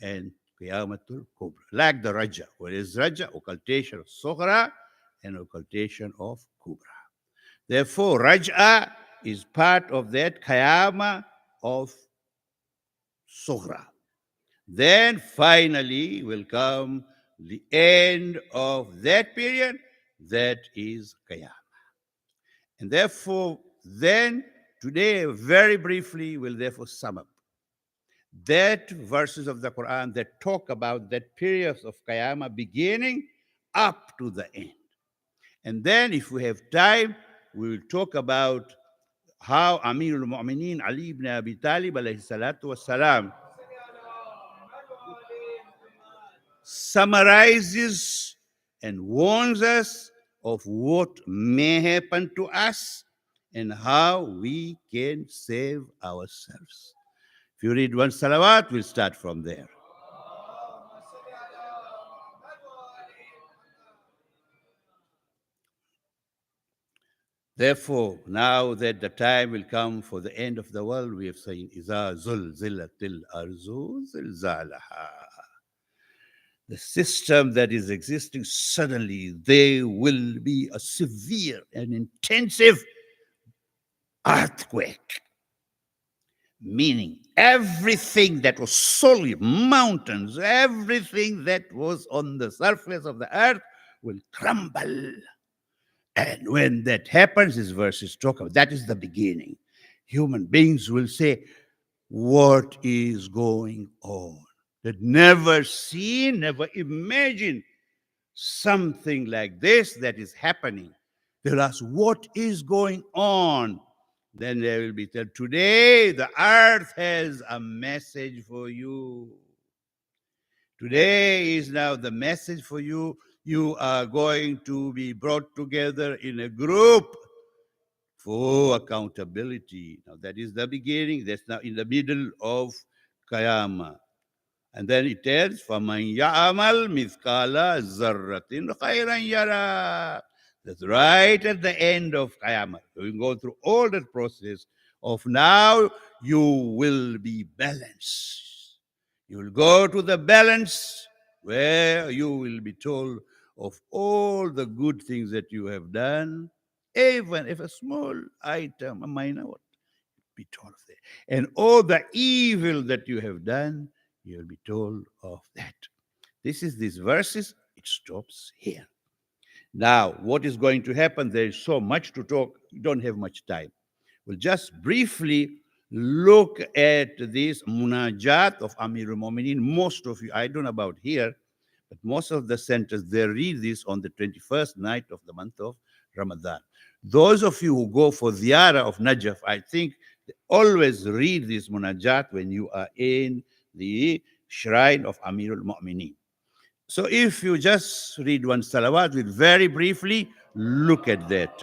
and Qiyamatul Kubra, like the Raja. What is Raja? Occultation of Sughra and occultation of Kubra. Therefore, Raj'a is part of that Qiyamah of Sughra. Then finally will come the end of that period, that is Qiyamah. And therefore, then today, very briefly, we'll therefore sum up that verses of the Quran that talk about that period of Qiyamah beginning up to the end. And then if we have time, we will talk about how Amirul Mu'mineen Ali ibn Abi Talib alayhi salatu wasalam summarizes and warns us of what may happen to us and how we can save ourselves. If you read 1 salawat, we'll start from there. Therefore, now that the time will come for the end of the world, we have seen, إِذَا زُلْزِلَتِ الْأَرْضُ زِلْزَالَهَا. The system that is existing, suddenly there will be a severe and intensive earthquake. Meaning everything that was solid, mountains, everything that was on the surface of the earth will crumble. And when that happens, this verse is talking about, that is the beginning. Human beings will say, what is going on? They'd never seen, never imagined something like this that is happening. They'll ask, what is going on? Then they will be told, today the earth has a message for you. Today is now the message for you. You are going to be brought together in a group for accountability. Now that is the beginning. That's now in the middle of Qiyamah. And then it tells, فَمَنْ يَعْمَلْ مِثْقَالَ ذَرَّةٍ خَيْرًا يَرَى. That's right at the end of Qiyamah. We go through all that process of now you will be balanced. You will go to the balance where you will be told of all the good things that you have done, even if a small item, a minor one, be told of that. And all the evil that you have done, you will be told of that. This is these verses, it stops here. Now, what is going to happen? There is so much to talk, we don't have much time. We'll just briefly look at this munajat of Amir al-Mu'mineen. Most of you, I don't know about here, but most of the centers, they read this on the 21st night of the month of Ramadan. Those of you who go for ziyarah of Najaf, I think they always read this munajat when you are in the shrine of Amir al-Mu'mineen. So if you just read one salawat, we'll very briefly look at that.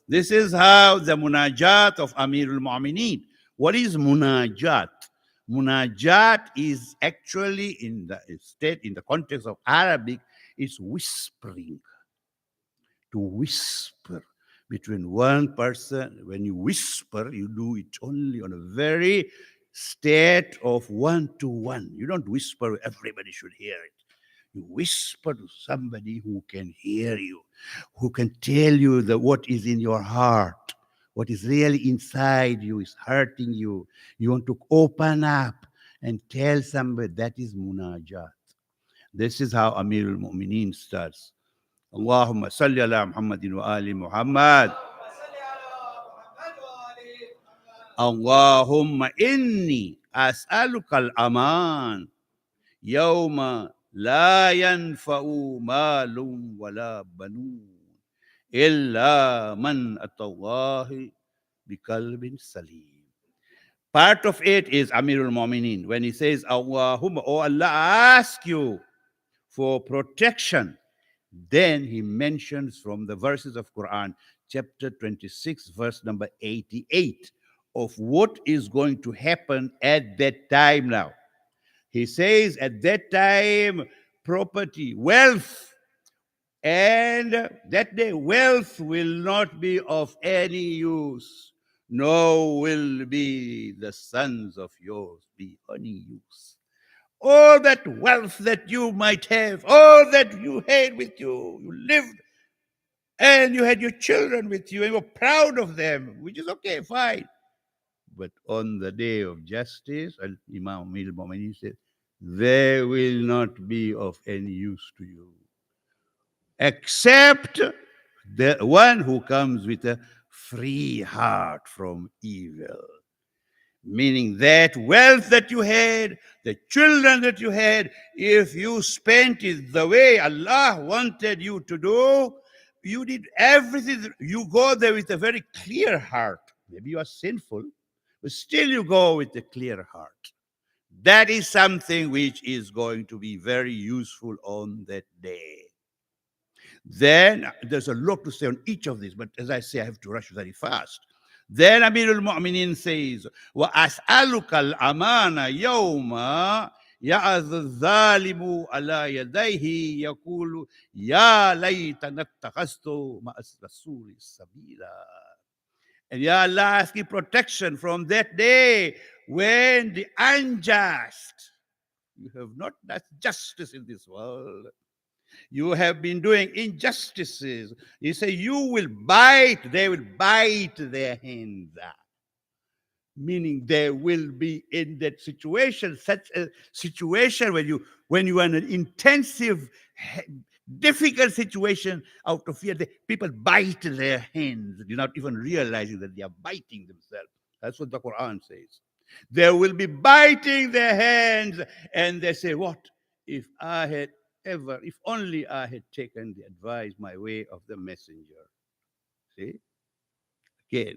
This is how the munajat of Amir al-Mu'mineen. What is munajat? Munajat is actually in the context of Arabic, is whispering. To whisper between one person. When you whisper, you do it only on a very state of one-to-one. You don't whisper, everybody should hear it. You whisper to somebody who can hear you, who can tell you what is in your heart, what is really inside you is hurting you. You want to open up and tell somebody. That is munajat. This is how Amir al-Mu'mineen starts. Allahumma salli ala Muhammadin wa ali Muhammad. Allahumma inni as'aluka al-aman yawma la yanfa'u malun wala banun illa man atallahi biqalbin salim. Part of it is Amir al-Mu'mineen. When he says, Allahumma, oh Allah, I ask you for protection. Then he mentions from the verses of Quran, chapter 26, verse number 88, of what is going to happen at that time now. He says at that time, property, wealth, and that day wealth will not be of any use, nor will be the sons of yours be any use. All that wealth that you might have, all that you had with you, you lived, and you had your children with you, and you were proud of them, which is okay, fine. But on the day of justice, Imam Amir al-Mu'mineen said, they will not be of any use to you, except the one who comes with a free heart from evil. Meaning that wealth that you had, the children that you had, if you spent it the way Allah wanted you to do, you did everything. You go there with a very clear heart. Maybe you are sinful, but still you go with a clear heart. That is something which is going to be very useful on that day. Then there's a lot to say on each of these, but as I say, I have to rush very fast. Then Amir al-Mu'mineen says, وَأَسْأَلُكَ الْأَمَانَ يَوْمَ يَعَذُ الظَّالِمُ عَلَى يَدَيْهِ يَقُولُ يَا لَيْتَنَا اتَّخَذْتُ مَعَ الرَّسُولِ سَبِيلًا. And Ya Allah, asking protection from that day when the unjust, you have not done justice in this world. You have been doing injustices. You say you will bite, they will bite their hands out. Meaning they will be in that situation, such a situation when you are in an intensive, difficult situation out of fear, people bite their hands, not even realizing that they are biting themselves. That's what the Quran says. They will be biting their hands and they say, what? If only I had taken the advice my way of the messenger. See? Again,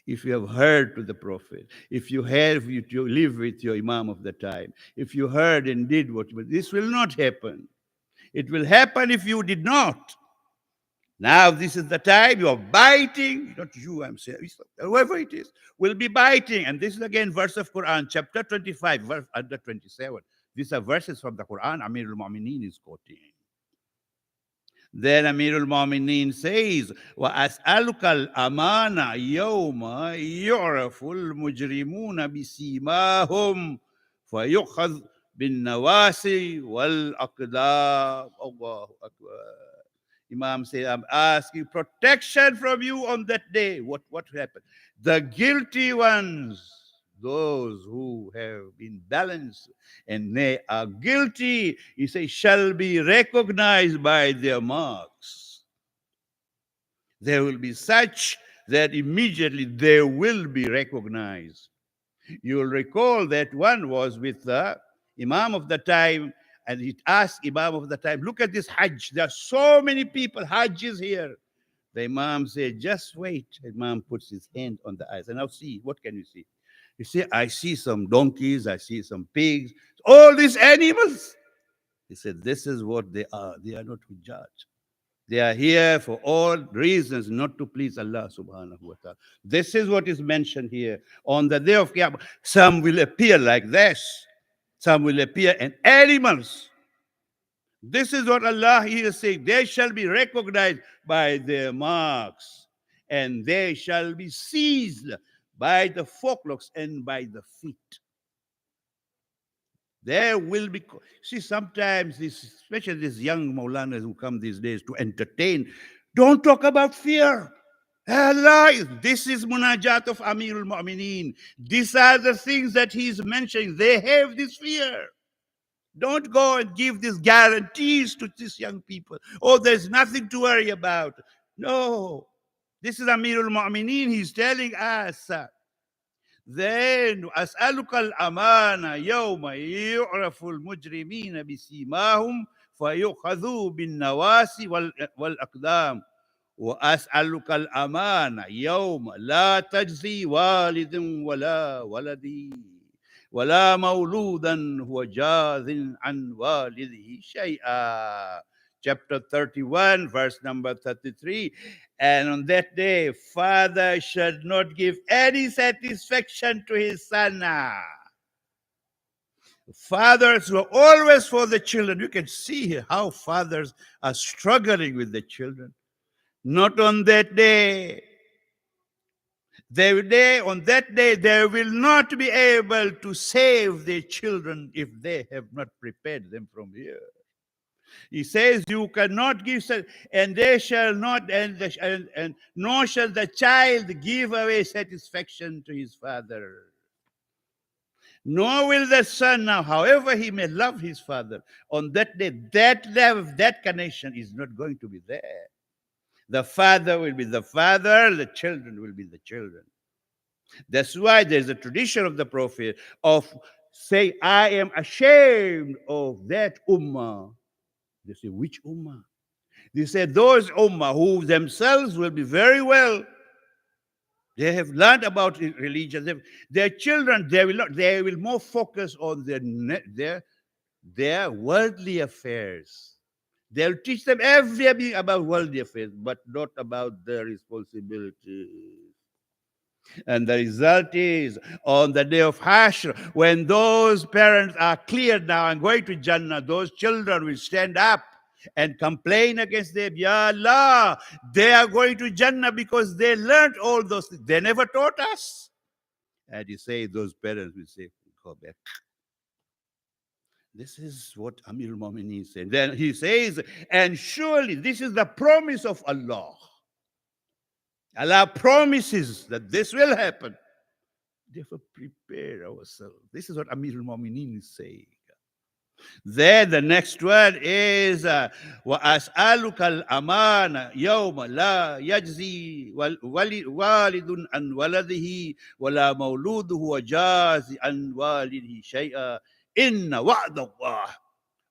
if you have heard to the Prophet, if you live with your Imam of the time, if you heard and did this will not happen. It will happen if you did not. Now this is the time you are biting, not you, I'm saying, whoever it is, will be biting. And this is again verse of Quran, chapter 25, verse under 27. These are verses from the Quran Amirul Mu'mineen is quoting. Then Amirul Mu'mineen says, وَأَسْأَلُكَ الْأَمَانَ يَوْمَ يُعْرَفُ الْمُجْرِمُونَ بِسِيمَاهُمْ فَيُؤْخَذْ بِالنَّوَاسِي وَالْأَقْدَامِ. Allahu Akbar. Imam said, I'm asking protection from you on that day. What happened? The guilty ones, those who have been balanced and they are guilty, he says, shall be recognized by their marks. There will be such that immediately they will be recognized. You will recall that one was with the Imam of the time, and he asked Imam of the time, look at this Hajj. There are so many people, Hajj is here. The Imam said, just wait. Imam puts his hand on the eyes. And now see, what can you see? You see, I see some donkeys, I see some pigs, all these animals. He said, this is what they are. They are not to judge. They are here for all reasons, not to please Allah subhanahu wa ta'ala. This is what is mentioned here. On the day of Qiyamah, some will appear like this. Some will appear in animals. This is what Allah here is saying. They shall be recognized by their marks, and they shall be seized by the forelocks and by the feet. There will be, see, sometimes, especially these young Maulanas who come these days to entertain, don't talk about fear. Allah, this is munajat of Amirul Mu'mineen. These are the things that he's mentioning. They have this fear. Don't go and give these guarantees to these young people. Oh, there's nothing to worry about. No. This is Amirul Mu'mineen. He's telling us. Then, أسألك الأمانة يوم يعرف المجرمين بسيماهم فيؤخذوا بالنواسي والأقدام وأسألك الأمانة يوم لا تجزي والد ولا ولدي ولا مولودا هو jazz عن والده شيئا. Chapter 31, verse number 33. And on that day, father shall not give any satisfaction to his son. Fathers were always for the children. You can see here how fathers are struggling with the children. Not on that day. On that day, they will not be able to save their children if they have not prepared them from here. He says, you cannot give, and they shall not, and nor shall the child give away satisfaction to his father. Nor will the son now, however he may love his father, on that day, that love, that connection is not going to be there. The father will be the father, the children will be the children. That's why there's a tradition of the Prophet of say, I am ashamed of that ummah. They say, which ummah? They say, those ummah who themselves will be very well. They have learned about religion. Their children, they will more focus on their worldly affairs. They'll teach them everything about worldly affairs, but not about their responsibilities. And the result is, on the day of Hashr, when those parents are cleared now and going to Jannah, those children will stand up and complain against them. Ya Allah, they are going to Jannah because they learned all those things. They never taught us. And you say, those parents will say, go back. This is what Amirul Mu'mineen said. Then he says, and surely this is the promise of Allah. Allah promises that this will happen. Therefore, prepare ourselves. This is what Amirul Mu'mineen is saying. Then the next one is وَأَسْأَلُكَ الْأَمَانَ يَوْمَ لَا يَجْزِي وَالِدٌ عَنْ وَلَدِهِ وَلَا مَوْلُودُ وَجَازِ عَنْ وَالِدِهِ شَيْئًا إِنَّ وَعْدَ اللَّهِ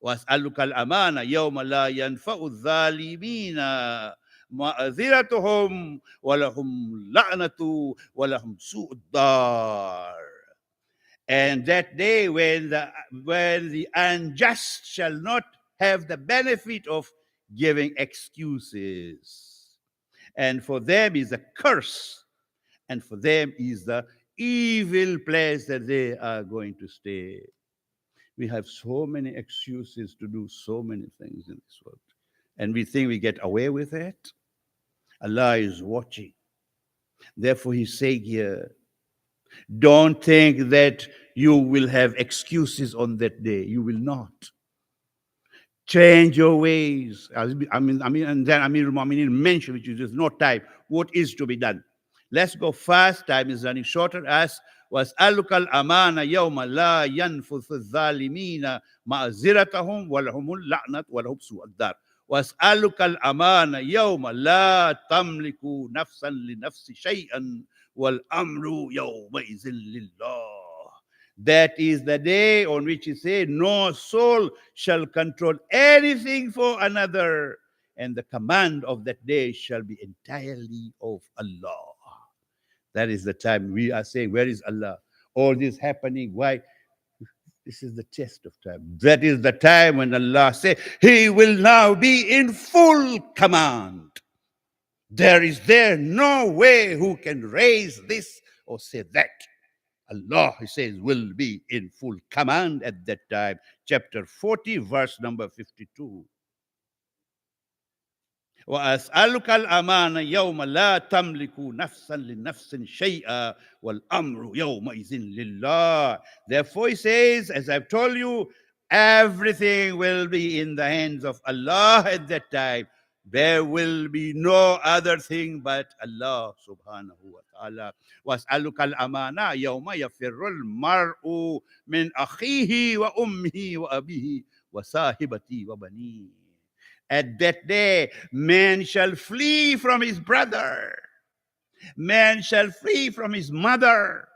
وَأَسْأَلُكَ الْأَمَانَ يَوْمَ لَا يَنْفَعُ الظَّالِمِينَ مَعْذِرَتُهُمْ وَلَهُمْ لَعْنَةُ وَلَهُمْ سُوءُ الدَّارِ. And that day when the unjust shall not have the benefit of giving excuses. and for them is a curse, and for them is the evil place that they are going to stay. We have so many excuses to do so many things in this world, and we think we get away with it. Allah is watching. Therefore, He's saying here, don't think that you will have excuses on that day. You will not. Change your ways. And then Amir Mu'minin mentioned, which is just no time, what is to be done. Let's go fast. Time is running shorter. As وَاسْأَلُكَ الْأَمَانَ يَوْمَ لَا يَنْفُثُ الظَّالِمِينَ مَعْذِرَتَهُمْ وَلَهُمُ اللَّعْنَةُ وَلَهُمْ سُوءُ الدَّارِ وَاسْأَلُكَ الْأَمَانَ يَوْمَ لَا تَمْلِكُ نَفْسًا لِنَفْسِ شَيْئًا وَالْأَمْرُ يَوْمَئِذٍ لِلَّهِ. That is the day on which He said, no soul shall control anything for another, and the command of that day shall be entirely of Allah. That is the time we are saying, where is Allah? All this happening, why? This is the test of time. That is the time when Allah says, He will now be in full command. There is no way who can raise this or say that. Allah, He says, will be in full command at that time. Chapter 40, verse number 52. وَأَسْأَلُكَ الْأَمَانَ يَوْمَ لَا تَمْلِكُ نَفْسًا لِنَفْسٍ شَيْئًا وَالْأَمْرُ يَوْمَئِذٍ لِلَّهِ. Therefore He says, as I've told you, everything will be in the hands of Allah at that time. There will be no other thing but Allah subhanahu wa ta'ala. وَأَسْأَلُكَ الْأَمَانَ يَوْمَ يَفِرُّ الْمَرْءُ مِنْ أَخِيهِ وَأُمِّهِ وَأَبِيهِ وَصَاحِبَتِهِ وَبَنِيهِ. At that day, man shall flee from his brother. Man shall flee from his mother,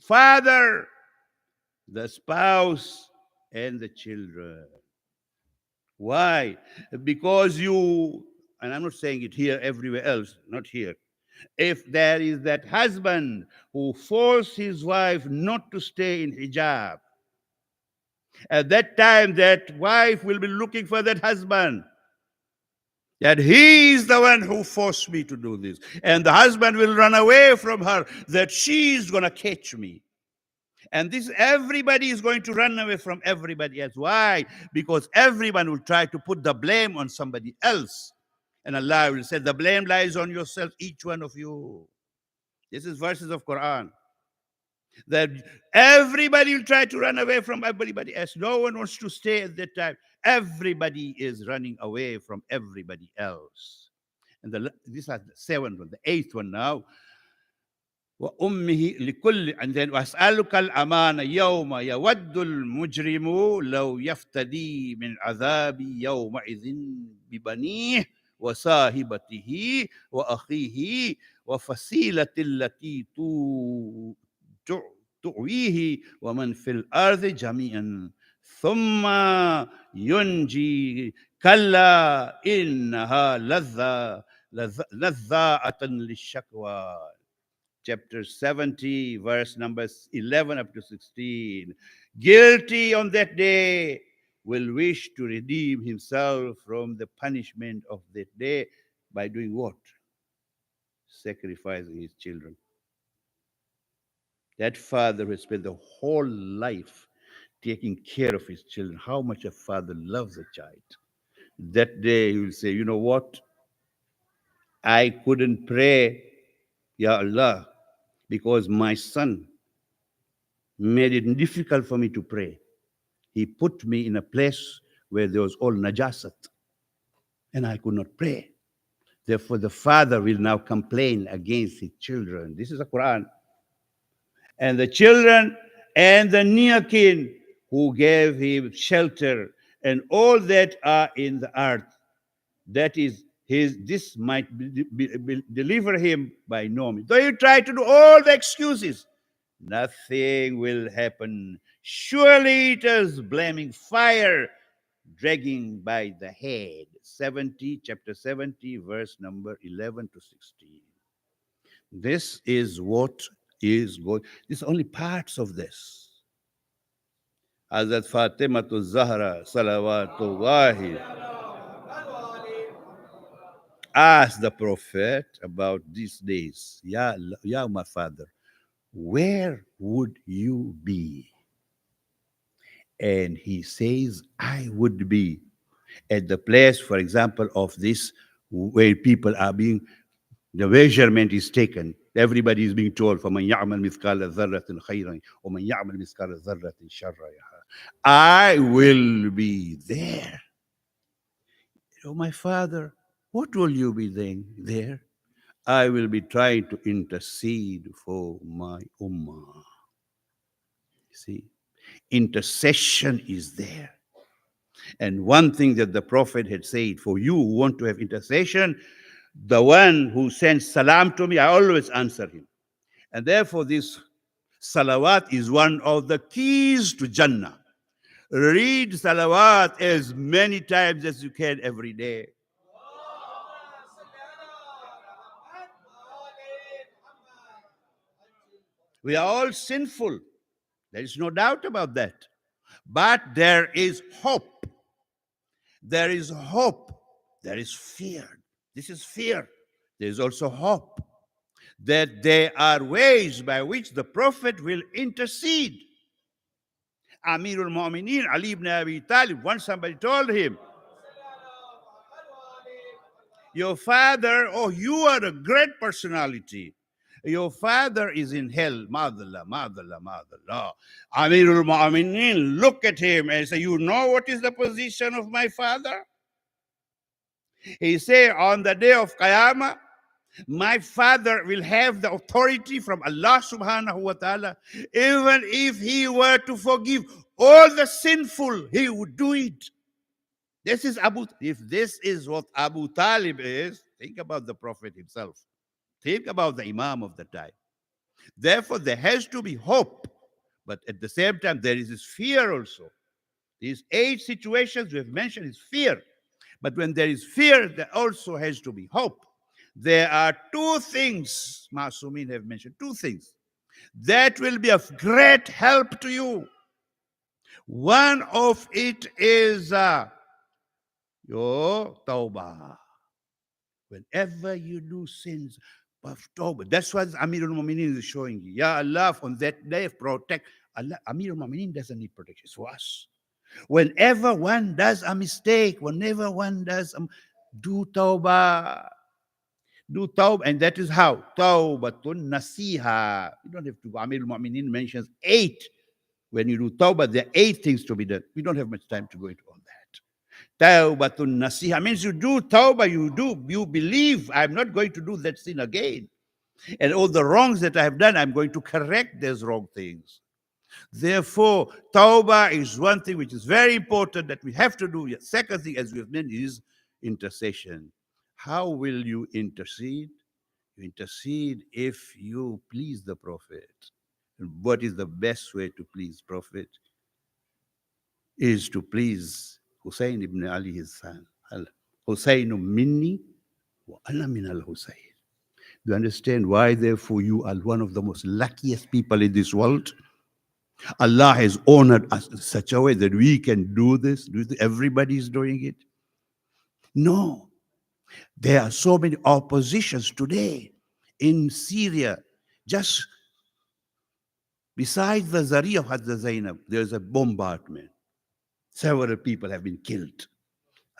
father, the spouse, and the children. Why? Because you, and I'm not saying it here, everywhere else, not here. If there is that husband who forced his wife not to stay in hijab, at that time that wife will be looking for that husband, that he is the one who forced me to do this. And the husband will run away from her, that she's going to catch me. And this, everybody is going to run away from everybody else. Why? Because everyone will try to put the blame on somebody else. And Allah will say, the blame lies on yourself, each one of you. This is verses of Quran. That everybody will try to run away from everybody else. No one wants to stay at that time. Everybody is running away from everybody else. And these are the seventh one, the eighth one now. وَأُمِّهِ لِكُلِّ. And then وَأَسْأَلُكَ الْأَمَانَ يَوْمَ يَوَدُّ الْمُجْرِمُ لَوْ يَفْتَدِي مِنْ عَذَابِ يَوْمَئِذٍ بِبَنِيهِ وَصَاحِبَتِهِ وَأَخِيهِ وَفَصِيلَةِ الَّتِي تُؤْوِيهِ وَمَنْ فِي الْأَرْضِ جَمِيعًا ثُمَّ يُنْجِي كَلَّا إِنَّهَا لَذَّاءَةً لِلشَّكْوَى. Chapter 70, verse numbers 11 up to 16. Guilty on that day will wish to redeem himself from the punishment of that day by doing what? Sacrificing his children. That father who spent the whole life taking care of his children, how much a father loves a child. That day he will say, you know what? I couldn't pray, Ya Allah, because my son made it difficult for me to pray. He put me in a place where there was all najasat, and I could not pray. Therefore, the father will now complain against his children. This is the Quran. And the children and the near kin who gave him shelter and all that are in the earth. That is this might deliver him by no means. Though you try to do all the excuses, nothing will happen. Surely it is blaming fire, dragging by the head. Chapter 70, verse number 11 to 16. This is what is going. This is only parts of this. Hazrat Fatima Az-Zahra Salawatullahi asked the Prophet about these days, Ya my father, where would you be? And he says, I would be at the place, for example, of this, where people are being, the measurement is taken. Everybody is being told, فَمَنْ يَعْمَلْ مِثْقَالَ ذَرَّةٍ خَيْرًا وَمَنْ يَعْمَلْ مِثْقَالَ ذَرَّةٍ شَرًّا يَرَهُ. I will be there. Oh, my father, what will you be doing there? I will be trying to intercede for my ummah. You see, intercession is there. And one thing that the Prophet had said, for you who want to have intercession, the one who sends salam to me, I always answer him. And therefore, this salawat is one of the keys to Jannah. Read salawat as many times as you can every day. We are all sinful. There is no doubt about that. But there is hope. There is hope. There is fear. This is fear. There is also hope that there are ways by which the Prophet will intercede. Amirul Mu'mineen Ali ibn Abi Talib, once somebody told him, your father, oh, you are a great personality. Your father is in hell. Madallah, madallah, madallah. Amirul Mu'mineen look at him and say, you know what is the position of my father? He said, on the day of Qiyamah, my father will have the authority from Allah subhanahu wa ta'ala. Even if he were to forgive all the sinful, he would do it. This is if this is what Abu Talib is, think about the Prophet himself. Think about the Imam of the time. Therefore, there has to be hope. But at the same time, there is this fear also. These 8 situations we have mentioned is fear. But when there is fear, there also has to be hope. There are 2 things, Masumin have mentioned, 2 things that will be of great help to you. One of it is your tawbah. Whenever you do sins of tawbah, that's what Amirul Mu'mineen is showing you. Ya Allah, on that day, protect. Allah, Amirul Mu'mineen doesn't need protection, it's for us. Whenever one does a mistake, whenever one does, do tawbah. Do tawbah, and that is how? Tawbatun nasiha. You don't have to, Amirul Mu'mineen mentions 8. When you do tawbah, there are 8 things to be done. We don't have much time to go into all that. Tawbatun nasiha means you do tawbah, you believe, I'm not going to do that sin again. And all the wrongs that I have done, I'm going to correct those wrong things. Therefore, tawbah is one thing which is very important that we have to do. Second thing, as we have mentioned, is intercession. How will you intercede? You intercede if you please the Prophet. And what is the best way to please Prophet? Is to please Hussein ibn Ali, his son. Hussein minni wa ana min al-Hussein. Do you understand why, therefore, you are one of the most luckiest people in this world? Allah has honored us in such a way that we can do this. Everybody is doing it. No. There are so many oppositions today in Syria. Just besides the Zaria of Hadza Zainab, there's a bombardment. Several people have been killed.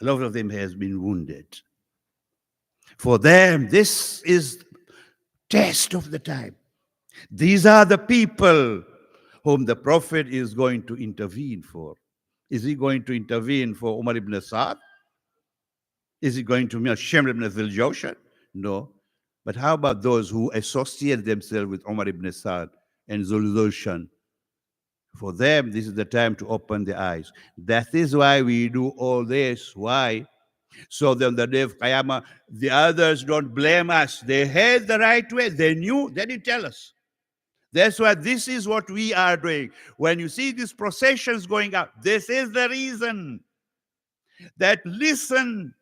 A lot of them has been wounded. For them, this is test of the time. These are the people whom the Prophet is going to intervene for. Is he going to intervene for Umar ibn Sa'd? Is he going to Shamr ibn Ziljawshan? No. But how about those who associate themselves with Umar ibn Sa'd and Zulzulshan? For them, this is the time to open their eyes. That is why we do all this. Why? So that on the day of Qiyamah, the others don't blame us. They had the right way. They knew. They didn't tell us. That's why this is what we are doing. When you see these processions going out, this is the reason that listen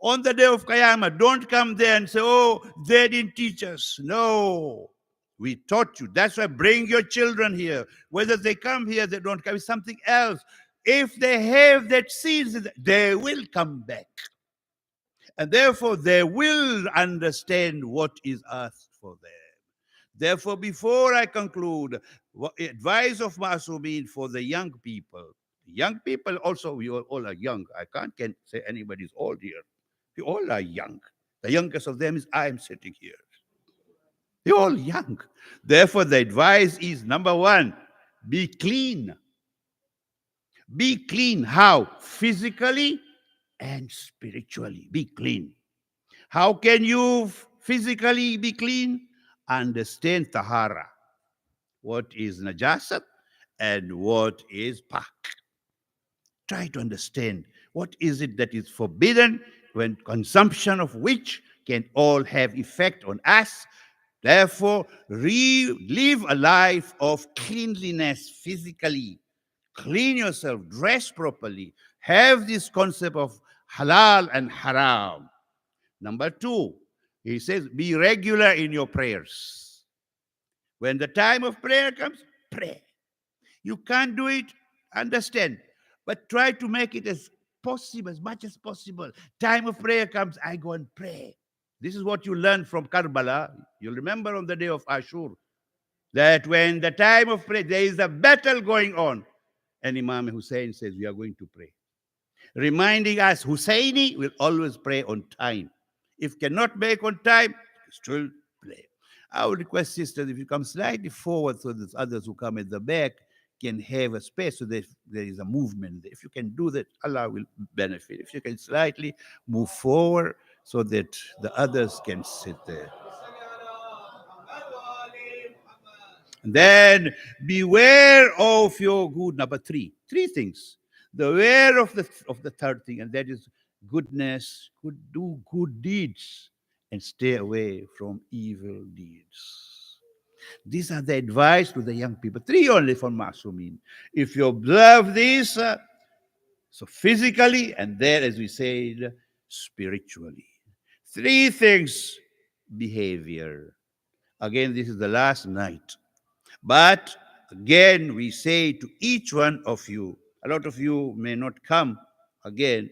on the day of Qiyamah. Don't come there and say, oh, they didn't teach us. No. We taught you. That's why bring your children here. Whether they come here, they don't come, it's something else. If they have that seeds, they will come back. And therefore, they will understand what is asked for them. Therefore, before I conclude, advice of Masumin for the young people. Young people also, we all are young. I can't say anybody's old here. We all are young. The youngest of them is I am sitting here. They're all young. Therefore, the advice is number one, be clean. Be clean. How? Physically and spiritually. Be clean. How can you physically be clean? Understand tahara. What is najasat and what is pak. Try to understand what is it that is forbidden, when consumption of which can all have effect on us. Therefore, live a life of cleanliness physically. Clean yourself, dress properly. Have this concept of halal and haram. Number two, he says, be regular in your prayers. When the time of prayer comes, pray. You can't do it, understand. But try to make it as possible, as much as possible. Time of prayer comes, I go and pray. This is what you learn from Karbala. You'll remember on the day of Ashur, that when the time of prayer, there is a battle going on. And Imam Hussein says, we are going to pray. Reminding us, Husseini will always pray on time. If cannot make on time, still pray. I would request sisters, if you come slightly forward so that others who come at the back can have a space so that there is a movement. If you can do that, Allah will benefit. If you can slightly move forward so that the others can sit there. And then beware of your good. Number three things. Beware of the third thing, and that is goodness. Do good deeds and stay away from evil deeds. These are the advice to the young people. Three only from Masumin. If you observe this, so physically, and then, as we said, spiritually. Three things: behavior. Again, this is the last night. But again, we say to each one of you, a lot of you may not come again.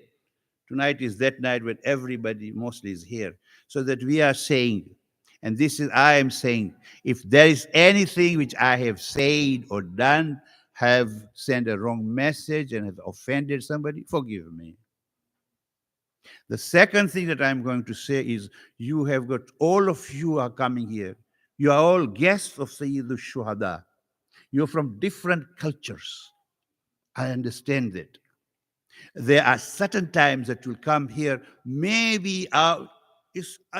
Tonight is that night when everybody mostly is here. So that we are saying, and this is, I am saying, if there is anything which I have said or done, have sent a wrong message and have offended somebody, forgive me. The second thing that I'm going to say is, you have got, all of you are coming here. You are all guests of Sayyidul Shuhada. You're from different cultures. I understand that. There are certain times that you'll come here, maybe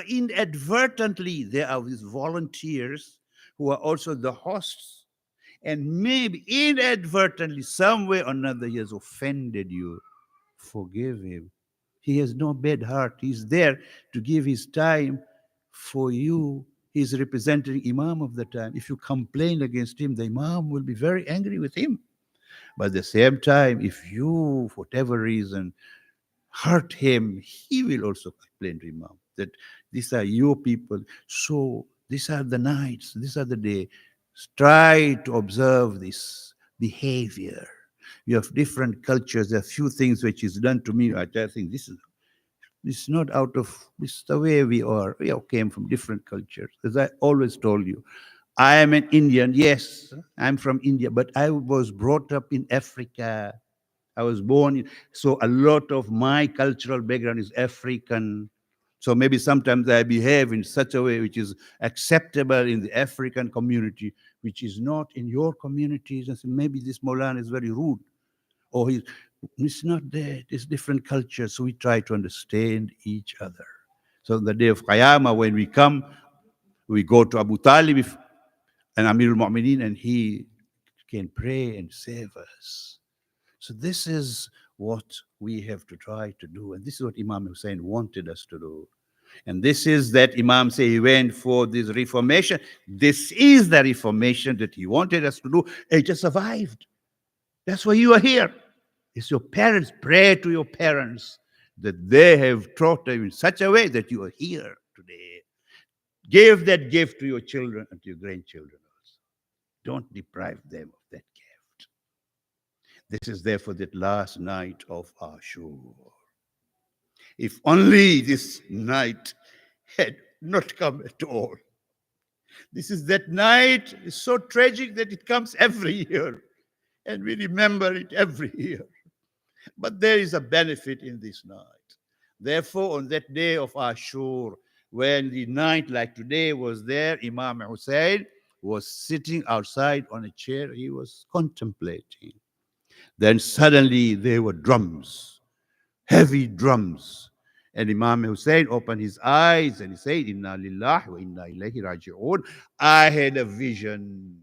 inadvertently there are these volunteers who are also the hosts, and maybe inadvertently, some way or another, he has offended you. Forgive him. He has no bad heart. He's there to give his time for you. He's representing Imam of the time. If you complain against him, the Imam will be very angry with him. But at the same time, if you, for whatever reason, hurt him, he will also complain to Imam that these are your people. So these are the nights, these are the days. Try to observe this behavior. You have different cultures. There are few things which is done to me. I think this is not out of, this is the way we are. We all came from different cultures. As I always told you, I am an Indian. Yes, I'm from India, but I was brought up in Africa. I was born in, so a lot of my cultural background is African. So maybe sometimes I behave in such a way which is acceptable in the African community, which is not in your communities. And so maybe this Maulana is very rude, or it's not there. It's different cultures. So we try to understand each other. So on the day of Qiyamah, when we come, we go to Abu Talib and Amirul Mu'mineen, and he can pray and save us. So this is what we have to try to do. And this is what Imam Hussein wanted us to do. And this is that Imam say he went for this reformation. This is the reformation that he wanted us to do. It just survived. That's why you are here. It's your parents. Pray to your parents that they have taught you in such a way that you are here today. Give that gift to your children and to your grandchildren also. Don't deprive them of that gift. This is therefore that last night of Ashur. If only this night had not come at all. This is that night, it's so tragic that it comes every year, and we remember it every year. But there is a benefit in this night. Therefore, on that day of Ashur, when the night like today was there, Imam Hussein was sitting outside on a chair. He was contemplating. Then suddenly there were drums, heavy drums. And Imam Hussein opened his eyes and he said, Inna lillahi wa inna ilayhi raji'un. I had a vision.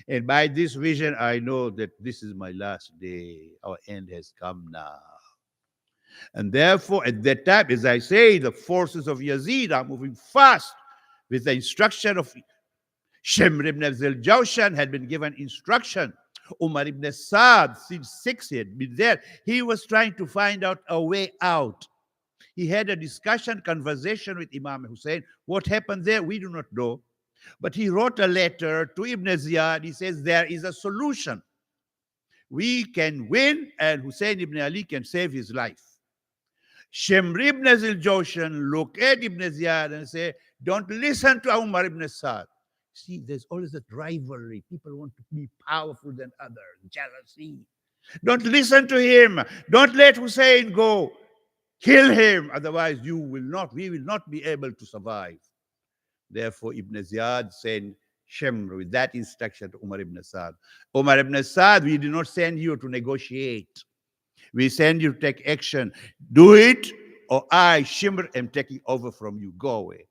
And by this vision, I know that this is my last day. Our end has come now. And therefore, at that time, as I say, the forces of Yazid are moving fast with the instruction of Shimr ibn al-Jawshan had been given instruction. Umar ibn Saad, since 6 he had been there, he was trying to find out a way out. He had a conversation with Imam Hussein. What happened there, we do not know. But he wrote a letter to Ibn Ziyad. He says, there is a solution. We can win, and Hussein ibn Ali can save his life. Shimr ibn al-Jawshan look at Ibn Ziyad and say, don't listen to Umar ibn Saad. See, there's always that rivalry. People want to be powerful than others, jealousy. Don't listen to him. Don't let Hussein go. Kill him. Otherwise, we will not be able to survive. Therefore, Ibn Ziyad sent Shimr with that instruction to Umar ibn Saad. Umar ibn Saad, we did not send you to negotiate. We send you to take action. Do it, or I, Shimr, am taking over from you. Go away.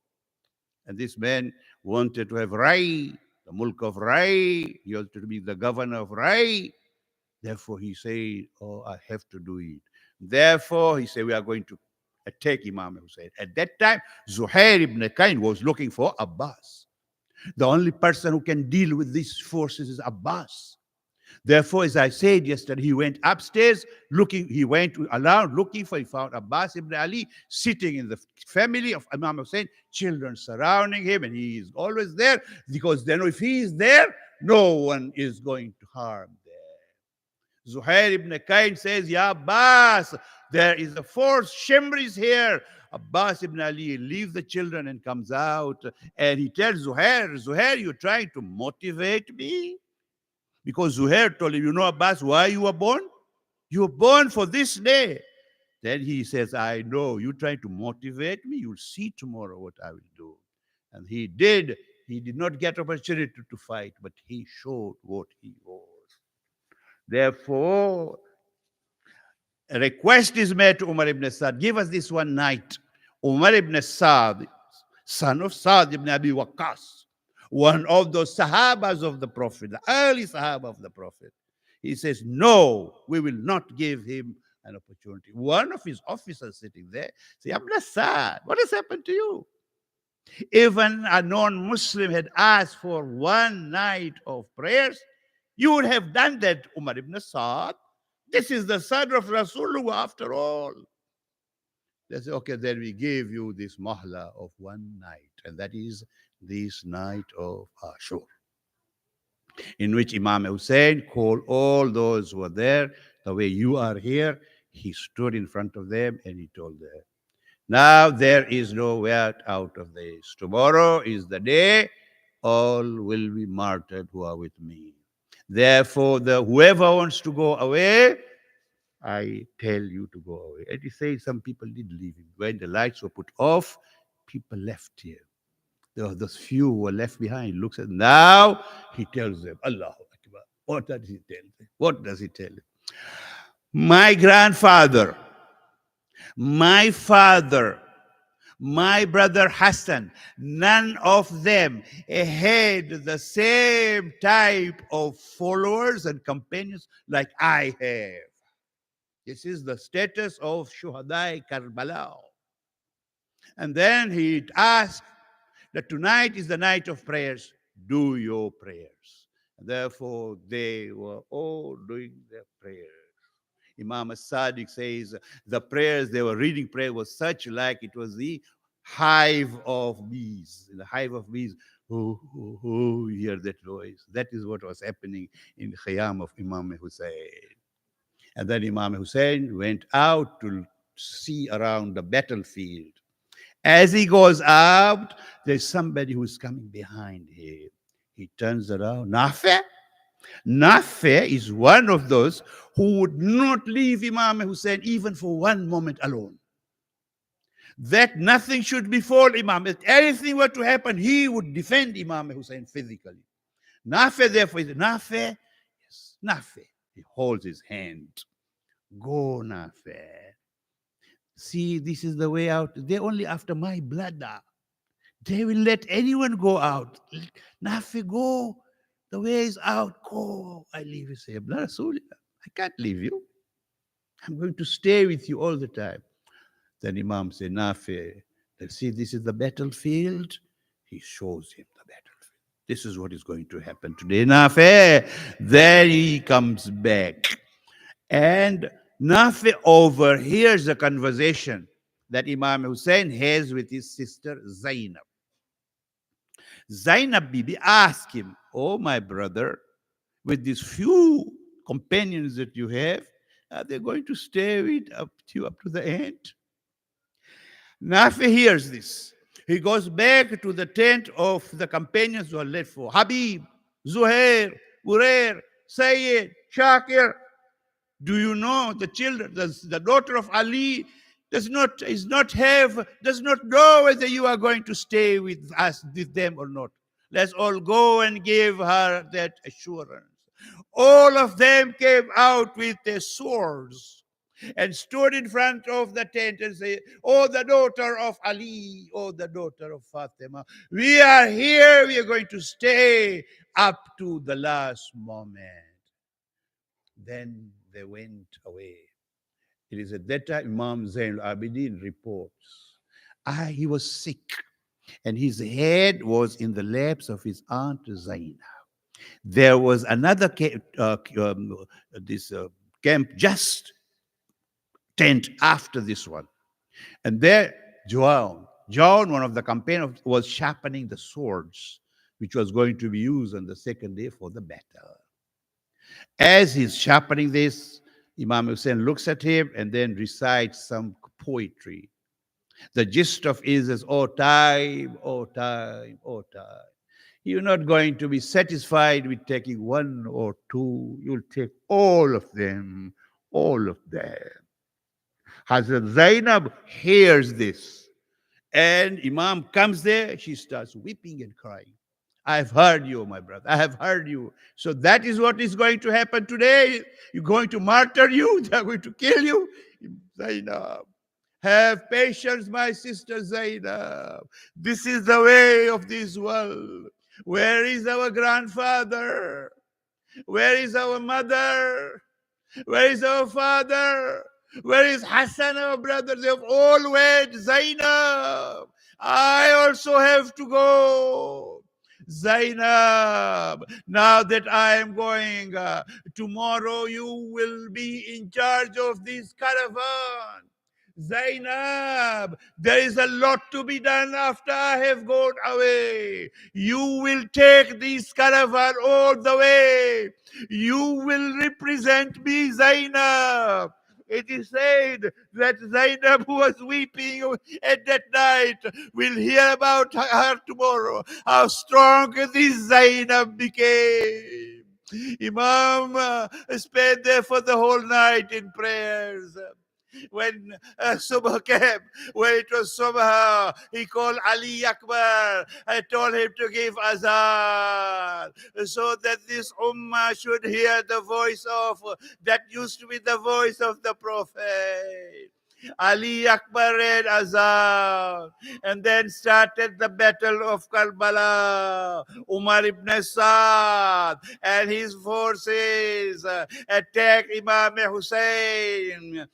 And this man wanted to have Rai, the mulk of Rai. He wanted to be the governor of Rai. Therefore, he said, oh, I have to do it. Therefore, he said, we are going to attack Imam Hussein. At that time, Zuhair ibn Kain was looking for Abbas. The only person who can deal with these forces is Abbas. Therefore, as I said yesterday, he went upstairs looking, he went around looking for, he found Abbas ibn Ali sitting in the family of Imam Hussein, children surrounding him, and he is always there because then if he is there, no one is going to harm them. Zuhair ibn Kain says, Ya Abbas, there is a force, Shimr is here. Abbas ibn Ali leaves the children and comes out, and he tells Zuhair, you're trying to motivate me? Because Zuhair told him, you know, Abbas, why you were born? You were born for this day. Then he says, I know, you're trying to motivate me. You'll see tomorrow what I will do. And he did. He did not get opportunity to fight, but he showed what he was. Therefore, a request is made to Umar ibn Saad, give us this one night. Umar ibn Saad, son of Saad ibn Abi Waqqas, one of those Sahabas of the Prophet, the early Sahaba of the Prophet. He says, no, we will not give him an opportunity. One of his officers sitting there say, Ibn Saad, what has happened to you? Even a non-Muslim had asked for one night of prayers, you would have done that, Umar ibn Saad. This is the son of Rasulullah after all. They say, okay, then we give you this mahla of one night, and that is this night of Ashur, in which Imam Hussein called all those who were there, the way you are here. He stood in front of them and he told them, now there is no way out of this. Tomorrow is the day all will be martyred who are with me. Therefore, whoever wants to go away, I tell you to go away. And he said some people did leave him. When the lights were put off, people left here. Those few who were left behind. Looks at now, he tells them, Allahu Akbar. What does he tell them? What does he tell them? My grandfather, my father, my brother Hassan, none of them had the same type of followers and companions like I have. This is the status of Shuhadai Karbala. And then he asked that tonight is the night of prayers. Do your prayers. And therefore, they were all doing their prayers. Imam as-Sadiq says the prayers, they were reading prayer was such like it was the hive of bees. In the hive of bees, you hear that voice. That is what was happening in the Khayyam of Imam Hussein. And then Imam Hussein went out to see around the battlefield. As he goes out, there's somebody who's coming behind him. He turns around. Nafi? Nafi is one of those who would not leave Imam Hussein even for one moment alone. That nothing should befall Imam. If anything were to happen, he would defend Imam Hussein physically. Nafi, therefore, is Nafi. Yes, Nafi. He holds his hand. Go, Nafi. See, this is the way out. They're only after my blood. They will let anyone go out. Nafi, go. The way is out. Go. I leave you. Say, I can't leave you. I'm going to stay with you all the time. Then Imam said, Nafi, see, this is the battlefield. He shows him the battlefield. This is what is going to happen today, Nafi. Then he comes back. And Nafi overhears the conversation that Imam Hussein has with his sister Zainab. Zainab Bibi asked him, oh, my brother, with these few companions that you have, are they going to stay with you up to the end? Nafi hears this. He goes back to the tent of the companions who are left for Habib, Zuhair, Urair, Sayyid, Shakir. Do you know the children, the daughter of Ali does not know whether you are going to stay with us, with them or not. Let's all go and give her that assurance. All of them came out with their swords and stood in front of the tent and said, oh, the daughter of Ali, oh, the daughter of Fatima, we are here, we are going to stay up to the last moment. Then they went away. It is at that time Imam Zain al-Abidin reports, he was sick and his head was in the laps of his aunt Zainab. There was another camp, just tent after this one. And there, Joan, one of the companions, was sharpening the swords, which was going to be used on the second day for the battle. As he's sharpening this, Imam Hussein looks at him and then recites some poetry. The gist of it is, oh time, oh time, oh time. You're not going to be satisfied with taking one or two. You'll take all of them, all of them. Hazrat Zainab hears this. And Imam comes there, she starts weeping and crying. I've heard you, my brother. I have heard you. So that is what is going to happen today. You're going to martyr you. They're going to kill you. Zainab, have patience, my sister Zainab. This is the way of this world. Where is our grandfather? Where is our mother? Where is our father? Where is Hassan, our brother? They have all went. Zainab, I also have to go. Zainab, now that I am going, tomorrow you will be in charge of this caravan. Zainab, there is a lot to be done after I have gone away. You will take this caravan all the way. You will represent me, Zainab. It is said that Zainab, who was weeping at that night, will hear about her tomorrow, how strong this Zainab became. Imam spent there for the whole night in prayers. When Subh came, when it was Subh, he called Ali Akbar. I told him to give azan so that this ummah should hear the voice of, that used to be the voice of the Prophet. Ali Akbar read azan and then started the battle of Karbala. Umar ibn Saad and his forces attacked Imam Hussein.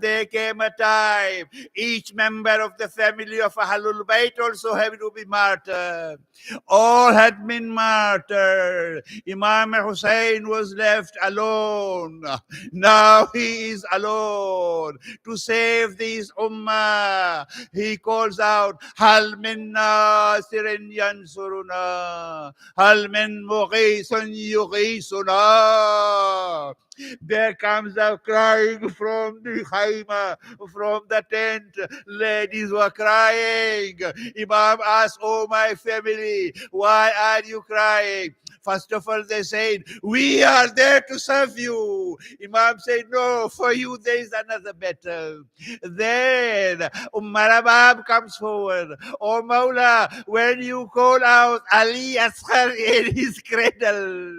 There came a time, each member of the family of Ahlul Bayt also had to be martyred. All had been martyred. Imam Hussein was left alone. Now he is alone. To save this ummah, he calls out, Hal min nasirin yansuruna, Hal min mughisun yughisuna. There comes a crying from the khayma, from the tent. Ladies were crying. Imam asked, "Oh, my family, why are you crying?" First of all, they said, "We are there to serve you." Imam said, "No, for you there is another battle." Then Marabab comes forward. "Oh, Maula, when you call out Ali Asghar in his cradle,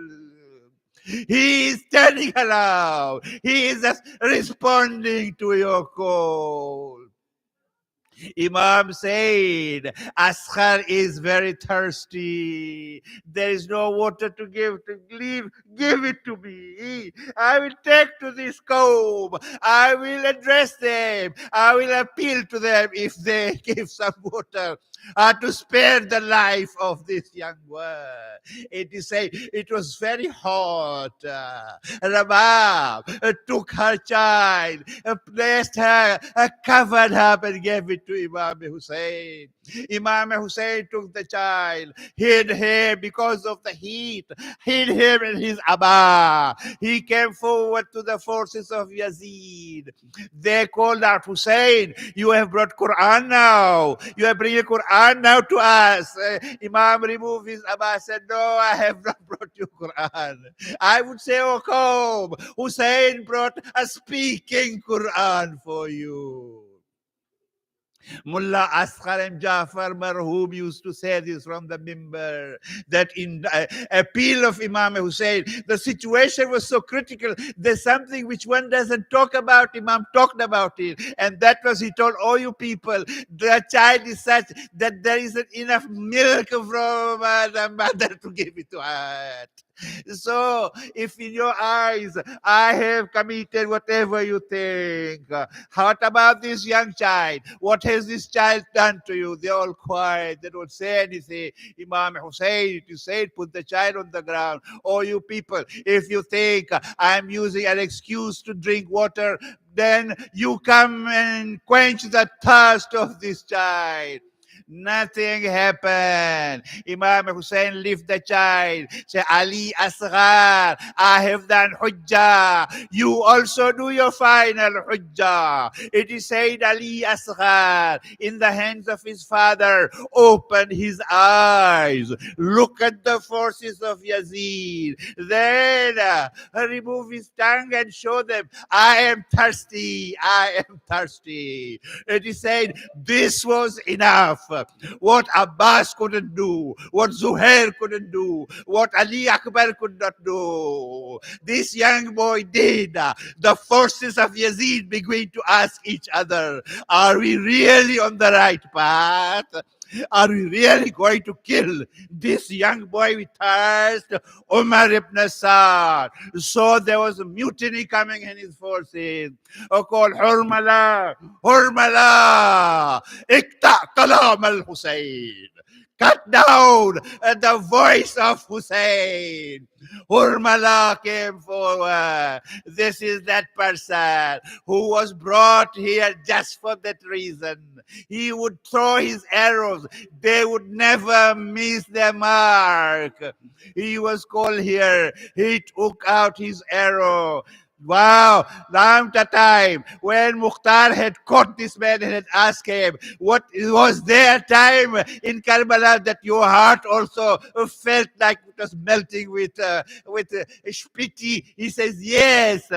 he is turning around. He is just responding to your call." Imam said, "Asghar is very thirsty. There is no water to give it to me. I will take to this comb. I will address them. I will appeal to them if they give some water to spare the life of this young one." It is said it was very hot. Rabab took her child, placed her, covered her, and gave it to Imam Hussein. Imam Hussein took the child, hid him because of the heat, hid him in his abba. He came forward to the forces of Yazid. They called out, "Hussein, you have brought Quran now. You are bringing Quran now to us." Imam removed his abba, said, "No, I have not brought you Quran. I would say, oh, come, Hussein brought a speaking Quran for you." Mullah Asghar and Jafar Marhum used to say this from the mimbar, that in appeal of Imam Hussein, the situation was so critical. There's something which one doesn't talk about. Imam talked about it, and that was, he told, "Oh, you people, the child is such that there isn't enough milk from the mother to give it to her. So, if in your eyes I have committed whatever you think, what about this young child? What has this child done to you?" They're all quiet. They don't say anything. Imam Hussein, you said, "Put the child on the ground." "Oh, you people, if you think I'm using an excuse to drink water, then you come and quench the thirst of this child." Nothing happened. Imam Hussein lift the child, say, "Ali Asghar, I have done hujjah. You also do your final hujjah." It is said Ali Asghar, in the hands of his father, opened his eyes, look at the forces of Yazid, then remove his tongue and show them, "I am thirsty, I am thirsty." It is said this was enough. What Abbas couldn't do, what Zuhair couldn't do, what Ali Akbar could not do, this young boy did. The forces of Yazid began to ask each other, "Are we really on the right path? Are we really going to kill this young boy with thirst?" Umar ibn Sa'd. So there was a mutiny coming in his forces. Called Hurmala, Hurmala, Ikta Kalam al-Hussein. Cut down the voice of Hussein. Hurmala came forward. This is that person who was brought here just for that reason. He would throw his arrows. They would never miss their mark. He was called here. He took out his arrow. Wow, long time when Mukhtar had caught this man and had asked him, "What was there time in Karbala that your heart also felt like it was melting with pity?" He says, "Yes,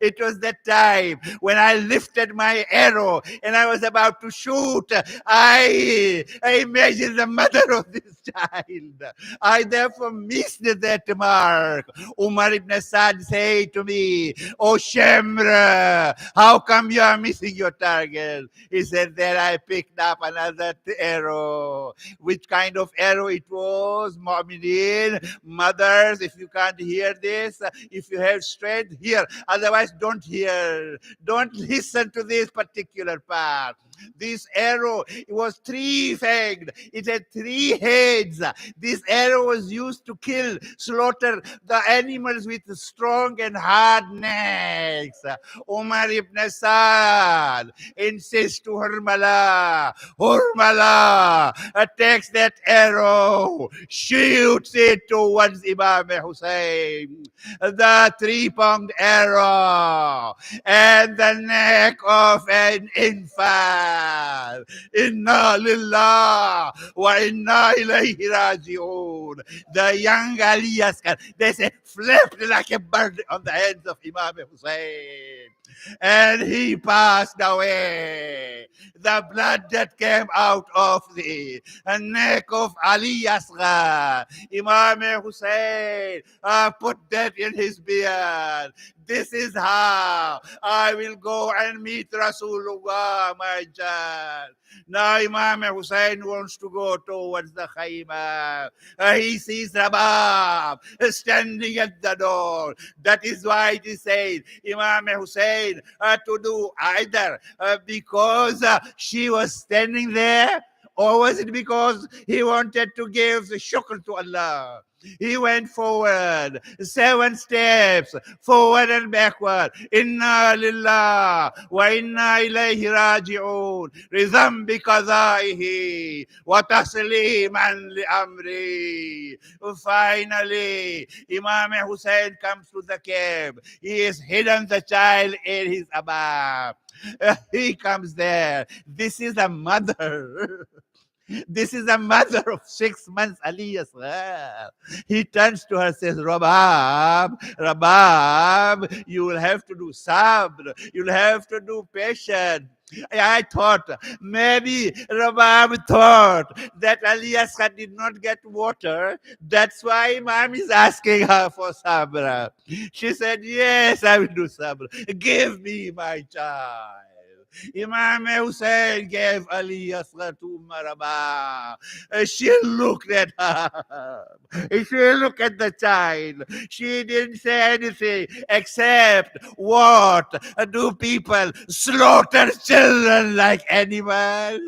it was that time when I lifted my arrow and I was about to shoot. I imagined the mother of this child. I therefore missed that mark." Umar ibn Sa'd said to me, "Oh, Shemra, how come you are missing your target?" He said, "Then I picked up another arrow." Which kind of arrow it was? Mu'minin, mothers, if you can't hear this, if you have strength, hear. Otherwise, don't hear. Don't listen to this particular part. This arrow, it was three-fanged. It had three heads. This arrow was used to kill, slaughter the animals with strong and hard necks. Umar ibn Saad insists to Hurmala. Hurmala takes that arrow, shoots it towards Imam Hussein. The three-pronged arrow and the neck of an infant. Inna lillah wa inna ilayhi raji'un. The young Ali Askar, they say, flipped like a bird on the hands of Imam Hussein. And he passed away. The blood that came out of the neck of Ali Asghar, Imam Hussein put that in his beard. This is how I will go and meet Rasulullah, my child. Now Imam Hussein wants to go towards the Khaybar. He sees Rabab standing at the door. That is why it is said, Imam Hussein to do either because she was standing there, or was it because he wanted to give the shukr to Allah? He went forward, 7 steps, forward and backward. Inna lillah wa inna ilayhi raji'un. Rizam bi qadaihi wa tasliman li amri. Finally, Imam Hussein comes to the cave. He has hidden the child in his abab. He comes there. This is a mother. This is a mother of 6 months, Ali Asghar. He turns to her and says, Rabab, Rabab, you will have to do sabr. You'll have to do patience. I thought, maybe Rabab thought that Ali Asghar did not get water. That's why Imam is asking her for sabr. She said, yes, I will do sabr. Give me my child. Imam Hussein gave Ali Asghar to Maraba. She looked at her. She looked at the child. She didn't say anything except, what do people slaughter children like animals?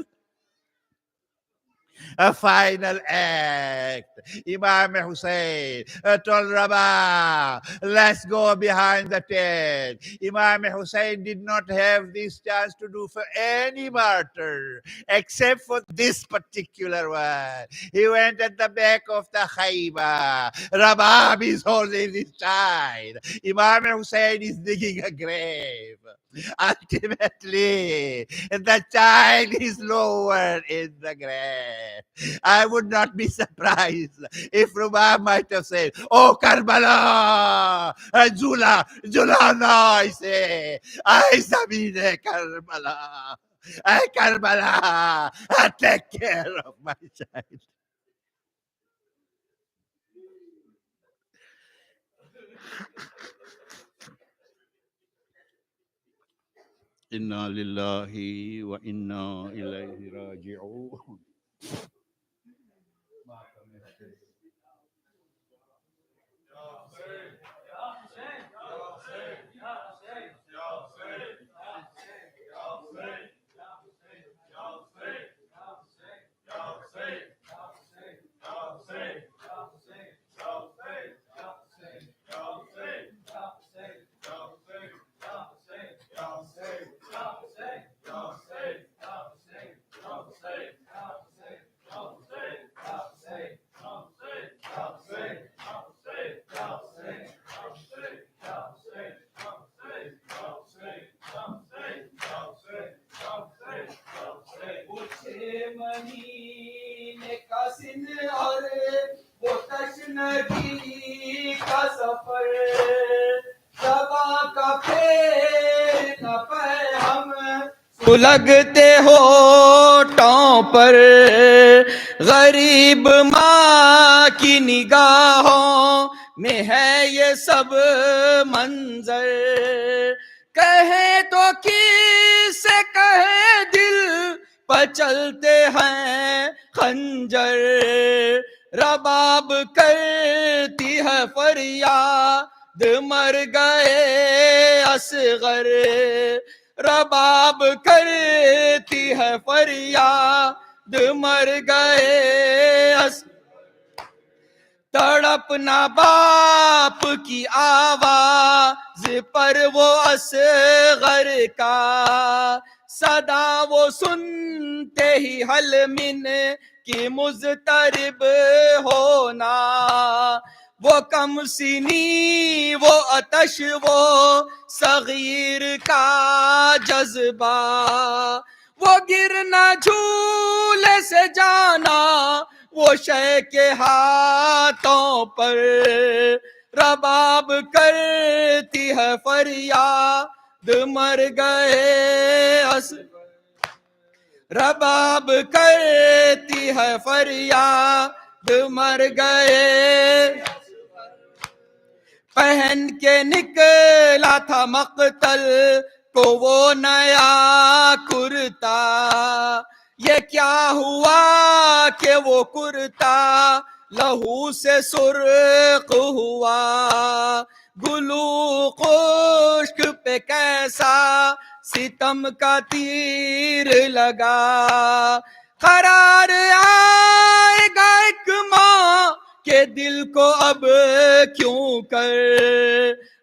A final act. Imam Hussein told Rabah, let's go behind the tent. Imam Hussein did not have this chance to do for any martyr except for this particular one. He went at the back of the Khaybar. Rabah is holding his child. Imam Hussein is digging a grave. Ultimately, the child is lowered in the grave. I would not be surprised if Rubab might have said, oh, Karbala, Jula, no, I say, I Sabine Karbala, Karbala, I take care of my child. Inna lillahi wa inna ilayhi raji'un. लगते होठों पर गरीब माँ की निगाहों में है ये सब मंजर कहे तो किससे कहे दिल पर चलते हैं खंजर रबाब करती है फरियाद मर गए असगर رباب کرتی ہے فریاد مر گئے تڑپنا باپ کی آواز پر وہ اصغر کا صدا وہ سنتے ہی حل من کی مضطرب ہونا وہ کم سینی وہ آتش وہ صغیر کا جذبہ وہ گرنا جھولے سے جانا وہ شے کے ہاتھوں پر رباب کرتی ہے فریاد مر گئے رباب کرتی ہے فریاد مر گئے پہن کے نکلا تھا مقتل کو وہ نیا کرتا یہ کیا ہوا کہ وہ کرتا لہو سے سرخ ہوا گلو خشک پہ کیسا ستم کا تیر لگا قرار آئے گا ایک ماں کہ دل کو اب کیوں کر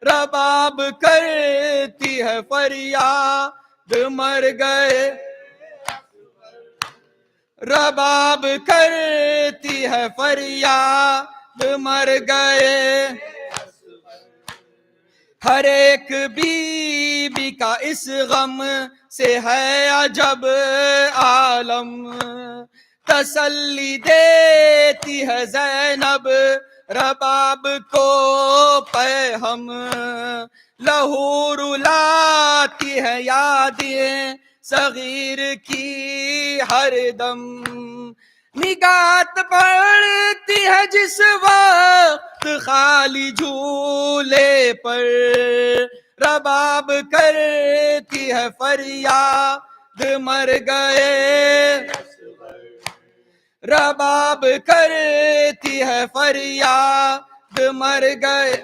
رباب کرتی ہے فریاد مر گئے رباب کرتی ہے فریاد مر گئے ہر ایک بی کا اس غم سے ہے عجب عالم تسلی دیتی ہے زینب رباب کو پیغام لہو رلاتی ہے یادیں صغیر کی ہر دم نگاہت پڑتی ہے جس وقت خالی جھولے پر رباب کرتی ہے فریاد مر گئے رباب کرتی ہے فریاد مر گئے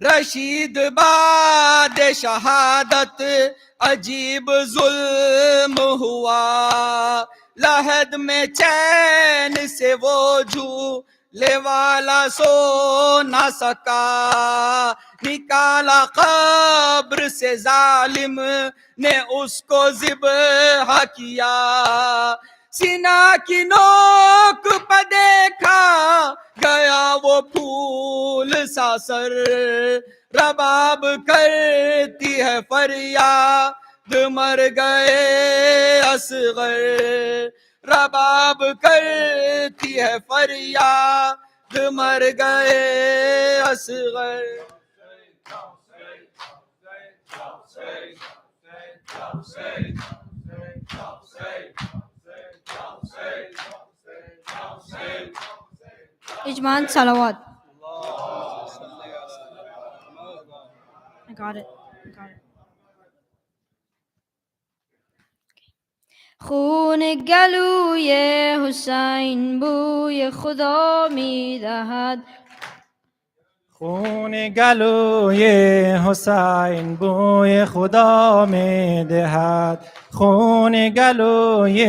رشید بعد شہادت عجیب ظلم ہوا لحد میں چین سے وہ جھولے والا سو نہ سکا نکالا قبر سے ظالم نے اس کو ذبح کیا سینا کی نوک پہ دیکھا گیا وہ پھول سا سر رباب کرتی ہے فریاد مر گئے اصغر رباب کرتی ہے فریاد مر گئے اصغر اجمان صلوات. I got it. خون گلوی حسین بوی خدا می دهد خون گلوی حسین بوی خدا می دهد خون گلوی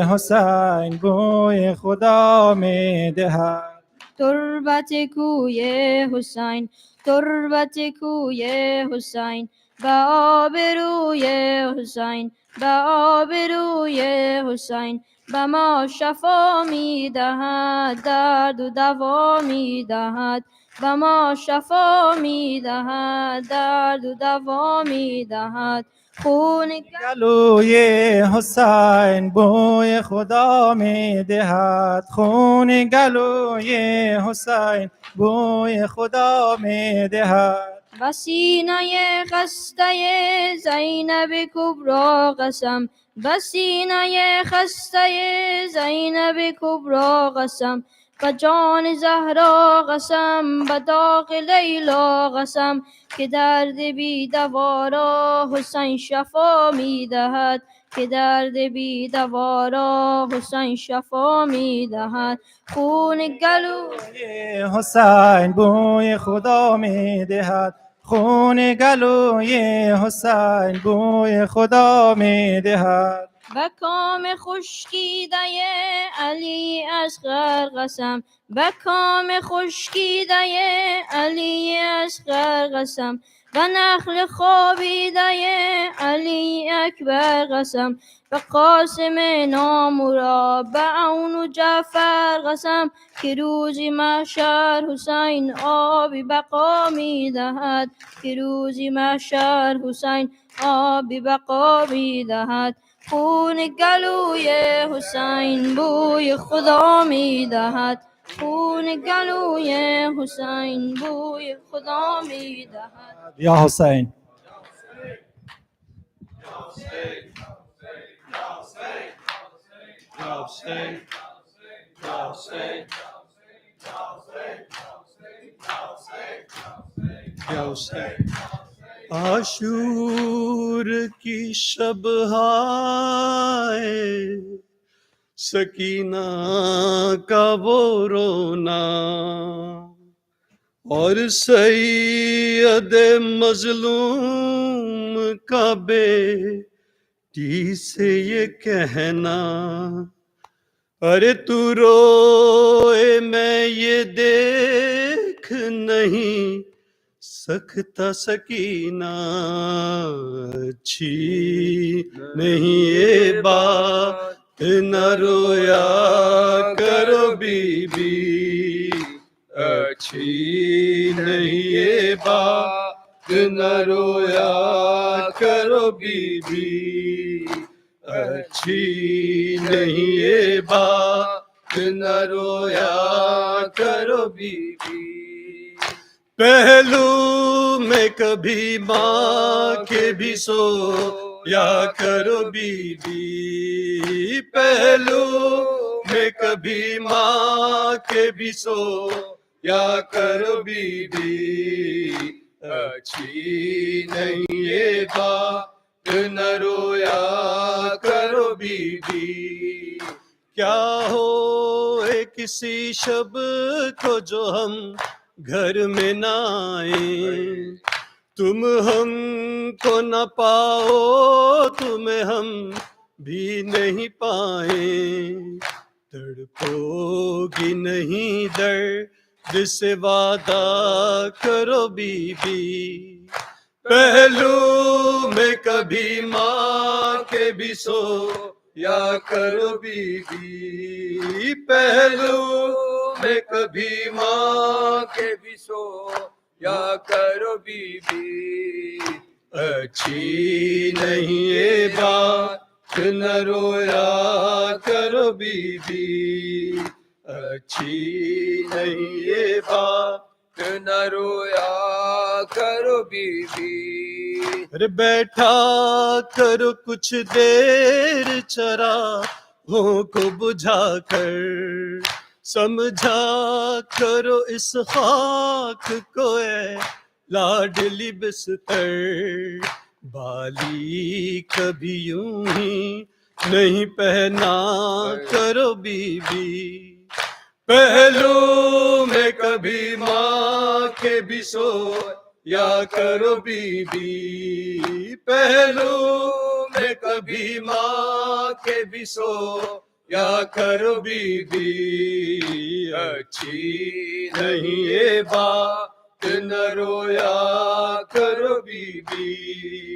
حسین بوی خدا می دهد تربت کوی حسین تربت کوی حسین به آبروی حسین به آبروی حسین به ما شفا می دهد درد و دوا می دهد به ما شفا می دهد درد و دوا می دهد خون گلوی حسین بوی خدا می دهد خون گلوی حسین بوی خدا می دهد و سینه خسته زینب کبری قسم و سینه خسته زینب کبری قسم و جان زهرا قسم و داغ لیلا قسم که درد بی دوا را حسین شفا می دهد که درد بی دوا را حسین شفا می دهد خون گلوی حسین بوی خدا می دهد خون گلوی حسین بوی خدا می دهد. به کام خشکیده علی اصغر قسم، به کام خشکیده علی اصغر قسم، به نخل خوابیده علی اکبر قسم، به قاسم نامورا به عون و جعفر قسم، که روزی محشر حسین آبی بقا می دهد، که روزی محشر حسین آبی بقا می دهد. خون گلوی حسین بوی خدا می دهد، خون گلوی حسین بوی خدا می دهد. یا حسین. عاشور کی شب ہائے سکینہ کا وہ رونا، اور سید مظلوم کا بیٹی سے یہ کہنا، ارے تو روئے میں یہ دیکھ نہیں سکتا سکینہ، اچھی نہیں یہ بات نہ رویا کرو بی بی، اچھی نہیں یہ بات نہ رویا کرو بی بی، اچھی نہیں یہ بات نہ رویا کرو بی بی۔ پہلو میں کبھی ماں کے بھی سو یا کرو بی بی، پہلو میں کبھی ماں کے بھی سو یا کرو بی بی، اچھی نہیں یہ بات نہ رویا کرو بی بی۔ کیا ہو کسی شب کو جو ہم گھر میں نہ آئیں، تم ہم کو نہ پاؤ تمہیں ہم بھی نہیں پائیں، تڑپو گی نہیں درد سے وعدہ کرو بی بی، پہلو میں کبھی ماں کے بھی سو یا کرو بی بی، پہلو میں کبھی ماں کے بھی سو یا کرو بی بی، اچھی نہیں یہ بات نہ رویا کرو بی بی، اچھی نہیں یہ بات نہ رویا کرو بی بی۔ ارے بیٹھا کرو کچھ دیر چراغوں کو بجھا کر، سمجھا کرو اس خاک کو اے لاڈلی بستر، بالی کبھی یوں ہی نہیں پہنا کرو بی بی، پہلو میں کبھی ماں کے بھی سو یا کرو بی بی، پہلو میں کبھی ماں کے بھی سو یا کرو بی بی، اچھی نہیں یہ بات نہ رویا کرو بی بی،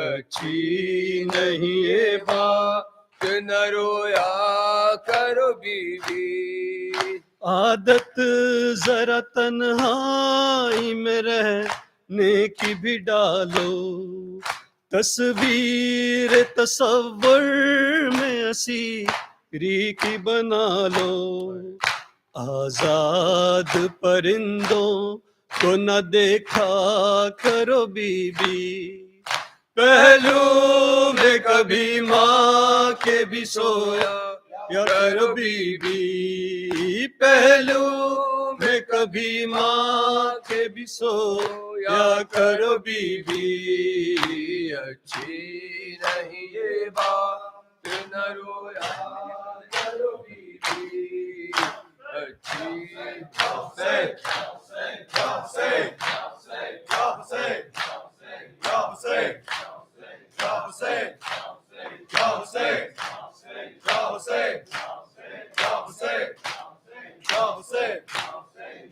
اچھی نہیں یہ بات نہ رویا کرو بی بی۔ عادت ذرا تنہائی میں رہنے کی بھی ڈالو، تصویر تصور میں اسیری کی بنا لو، آزاد پرندوں کو نہ دیکھا کرو بی بی، پہلو میں کبھی ماں کے بھی سویا یا کرو بی بی، پہلو میں کبھی ماں کے بھی سو یا کرو بی بی، اچھی نہیں یہ بات نہ رویا کرو بی بی، اچھی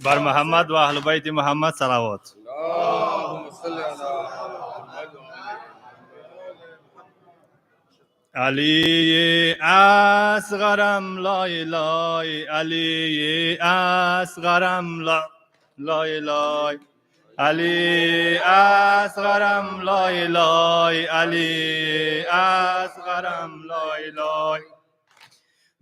بر محمد و اهل بیت محمد صلوات. علی اصغرم لا اله، علی اصغرم لا اله، علی اصغرم لا اله، علی اصغرم لا اله.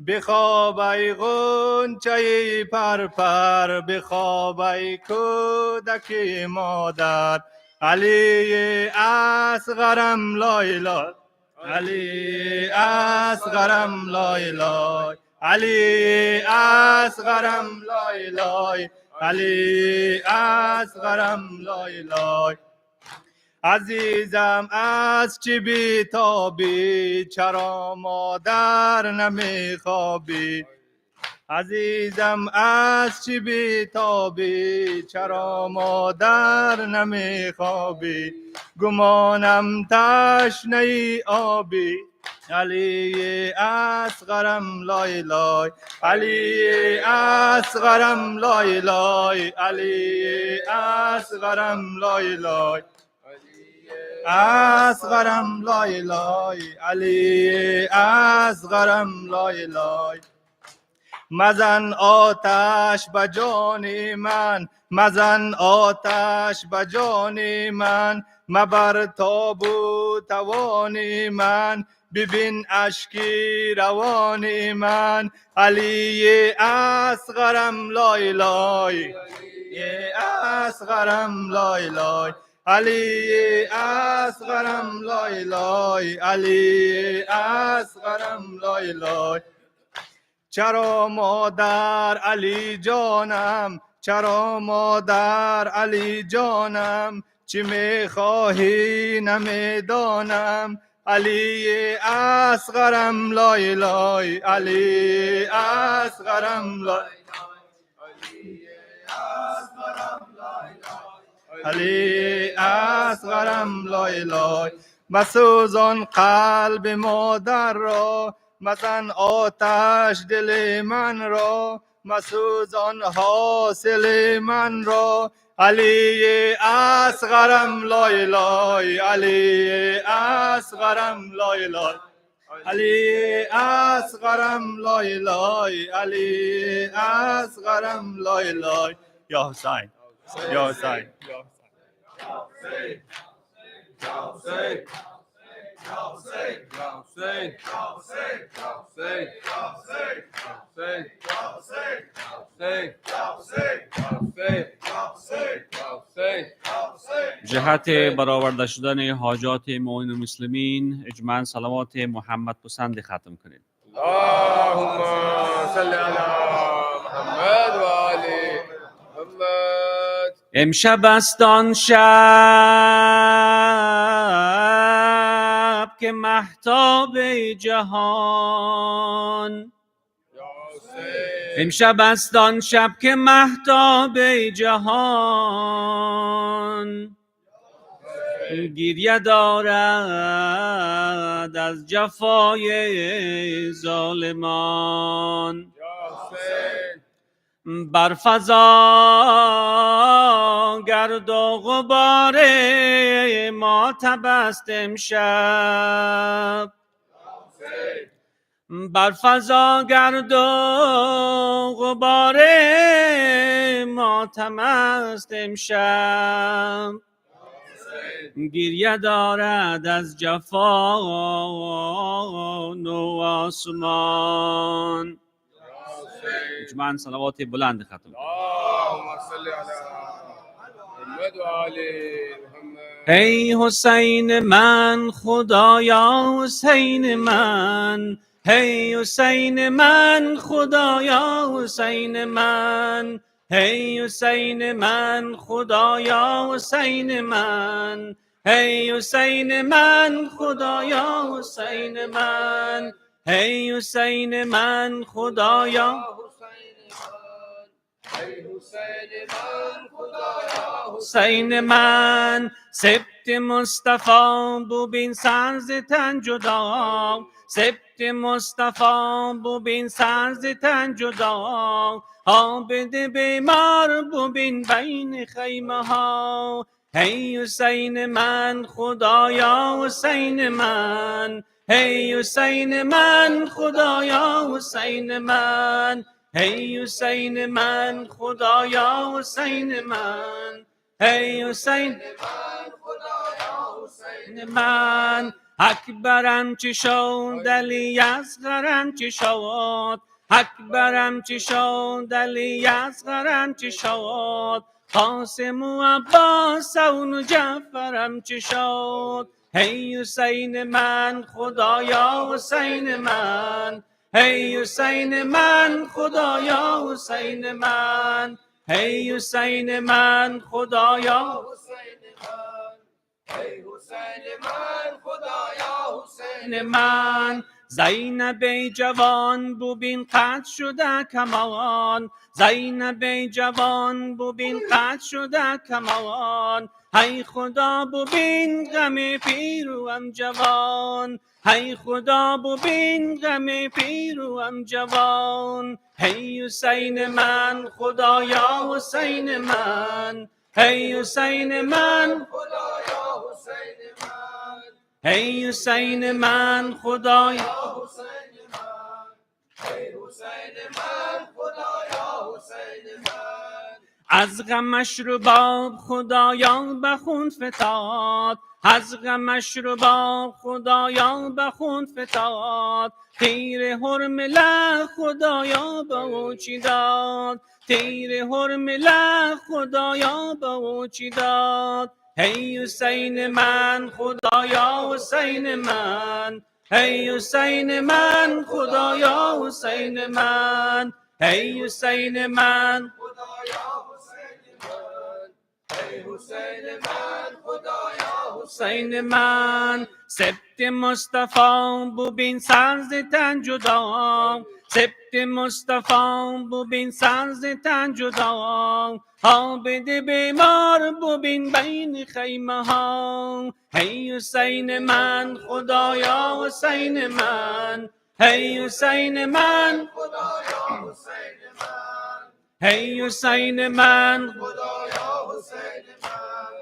بخواب ای غنچه پرپر، بخواب ای کودک مادر، علی اصغرم لا اله، علی اصغرم لا اله، علی اصغرم لا اله، علی اصغرم لا اله. عزیزم از چی بیتابی، چرا مادر نمیخوابی؟ عزیزم از چی بیتابی، چرا مادر نمیخوابی؟ گمانم تشنه ای آبی، علی اصغرم لا اله، علی اصغرم لا اله، علی اصغرم لا اله، اصغرم لا اله، علی اصغرم لا اله. مزن آتش به جان من، مزن آتش به جان من، مبر تابو توان من، ببین اشکی روان من، علی اصغرم لا اله، اصغرم لا اله، علی اصغرم لا اله، علی اصغرم لا اله. چرا مادر علی جانم، چرا مادر علی جانم، چی میخواهی نمیدانم، علی اصغرم لا اله، علی اصغرم لا علی اصغرم لا اله. مسوزان قلب مادر را، مزن آتش دل من را، مسوزان حاصل من را، علی اصغرم لا اله، علی اصغرم لا اله، علی اصغرم لا اله، علی اصغرم لا اله. یا حسین، یا حسین. جهت برآورده شدن حاجات مؤمنین و مسلمین اجماعاً صلوات محمد پسند ختم کنید. اللهم صل علی محمد و آل محمد. امشب است آن شب که مهتاب جهان، امشب است آن شب که مهتاب جهان گریه دارد از جفای ظالمان. بر فضا گرد و غبار ماتب است امشب، بر فضا گرد و غبار ماتم است امشب، گریه دارد از جفان و آسمان. اجماعاً صلوات بلند ختم. اللهم صل علی محمد و آل محمد. ای حسین من خدایا حسین من، هی حسین من خدایا حسین من، هی حسین من خدایا حسین من، هی حسین من خدایا حسین من، هی حسین من خدایا حسین من سبت مصطفی ببین سر ز تن جدا، سبت مصطفی ببین سر ز تن جدا، عابد بیمار ببین بین خیمه ها. هی حسین من خدایا حسین من، هی حسین من خدایا حسین من، هی حسین من خدایا حسین من، هی حسین من خدایا حسین من. اکبرم چی شد علی اصغرم چی شد، اکبرم چی شد علی اصغرم چی شد، قاسم و عباس و جعفرم چی شد. هی حسین من خدایا حسین من، هی حسین من خدایا حسین من، هی حسین من خدایا حسین من، هی حسین من خدایا حسین من. زینب جوان ببین قطع شده کمان، زینب جوان ببین قطع شده کمان، هی خدا ببین غم پیروم جوان، هی خدا ببین غم پیروم جوان. هی حسین من خدایا حسین من، هی حسین من خدایا حسین من، هی حسین من خدایا حسین من، هی حسین من خدایا حسین من. از غمش رباب خدایا به خون فتاد، از غمش رباب خدایا به خون فتاد، تیر حرمله خدایا به او چی داد، تیر حرمله خدایا به او چی داد. هی حسین من خدایا حسین من، هی حسین من خدایا حسین من، هی حسین من خدایا حسین من، هی حسین من خدایا حسین من. سبت مصطفی ببین سر ز تن جدا، سبت مصطفی ببین سر ز تن جدا، عابد بیمار ببین بین خیمه ها. هی حسین من خدایا حسین من، هی حسین من خدایا حسین من، هی حسین من خدایا حسین من،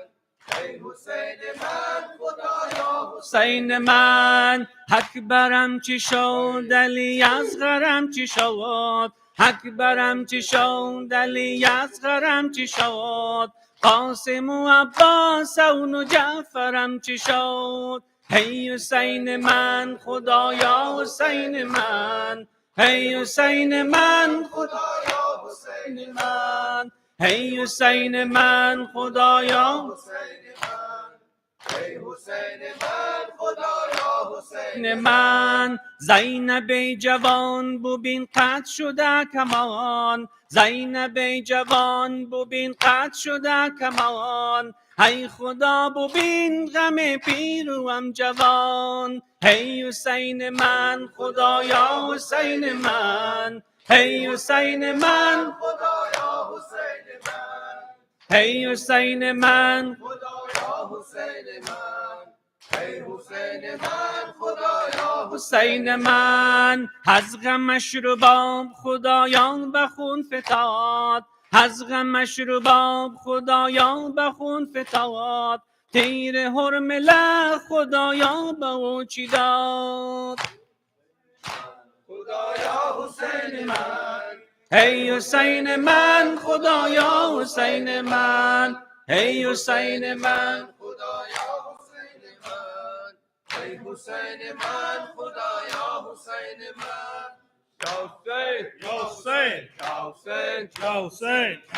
هی حسین من خدایا حسین من. اکبرم چی شد علی اصغرم چی شد، اکبرم چی شد علی اصغرم چی شد، قاسم و عباس و جعفرم چی شد. هی حسین من خدایا حسین من، هی حسین من خدایا حسین من، هی حسین من خدایا حسین من، هی حسین من خدایا حسین من. زینب جوان ببین قطع شده کمان، زینب جوان ببین قطع شده کمان، هی خدا ببین غم پیروم جوان. هی حسین من خدایا حسین من، هی حسین من خدایا حسین من، هی حسین من خدایا حسین من، هی حسین من خدایا حسین من. از غمش رباب خدایا به خون فتاد، از غمش رباب خدایا به خون فتاد، تیر حرمله خدایا به او چی داد. خدایا حسین من، هی حسین من خدایا حسین من، هی حسین من خدایا حسین من، هی حسین من خدایا حسین من. یا حسین یا حسین یا حسین یا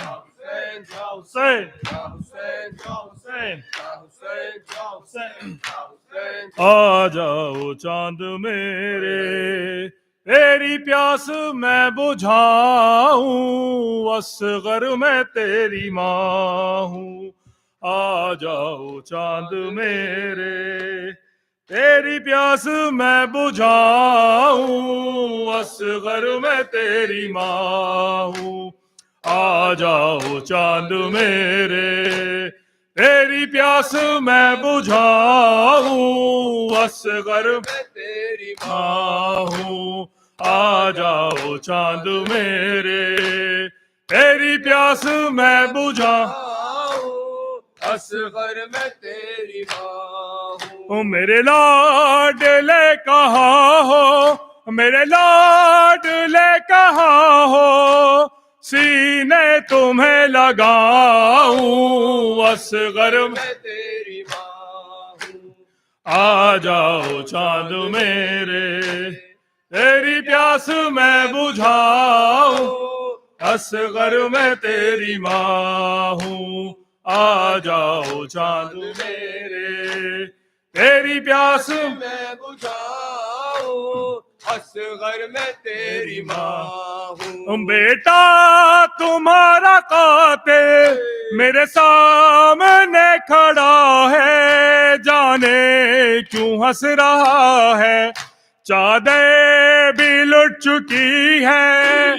حسین یا حسین یا حسین یا حسین یا حسین یا حسین. آ جاؤ چاند میرے تیری پیاس میں بجھاؤں، اصغر میں تیری ماں ہوں. آ جاؤ چاند میرے تیری پیاس میں بجھاؤں، اصغر میں تیری ماں ہوں. آ جاؤ چاند میرے تیری پیاس میں بجھاؤں اصغر میں تیری ماں ہوں آ جاؤ چاند میرے تیری پیاس میں بجھاؤں اصغر میں تیری ماں ہوں میرے لاڈلے کہاں ہو میرے لاڈلے کہاں ہو سینے تمہیں لگاؤں اصغر میں تیری ماں ہوں آ جاؤ چاند میرے تیری پیاس میں بجھاؤں اصغر میں تیری ماں ہوں آ جاؤ چاند میرے تیری پیاس میں بجھاؤں اصغر میں تیری ماں ہوں بیٹا تمہارا قاتل میرے سامنے کھڑا ہے جانے کیوں ہنس رہا ہے چادر بھی لٹ چکی ہے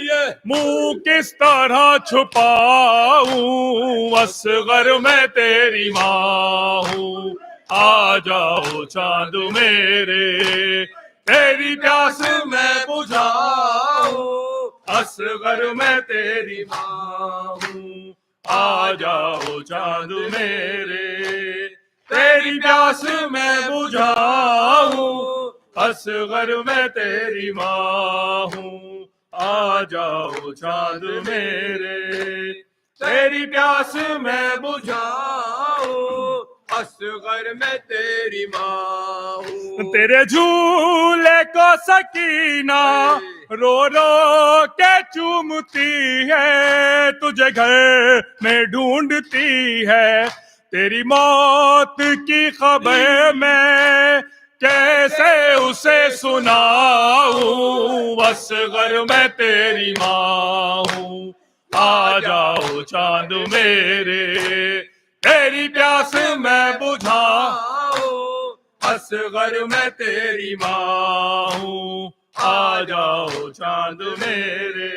منہ کس طرح چھپاؤں اصغر میں تیری ماں ہوں آ جاؤ چاند میرے تیری پیاس میں بجھاؤں اصغر میں تیری ماں ہوں آ جاؤ چاند میرے تیری پیاس میں بجھاؤں اصغر میں تیری ماں ہوں آ جاؤ چاند میرے تیری پیاس میں بجھاؤں اصغر میں تیری ماں ہوں تیرے جھولے کو سکینہ رو رو کے چومتی ہے تجھے گھر میں ڈھونڈتی ہے تیری موت کی خبر میں کیسے اسے سناؤں اصغر میں تیری ماں ہوں آ جاؤ چاند میرے تیری پیاس میں بجھاؤں اصغر میں تیری ماں ہوں آ جاؤ چاند میرے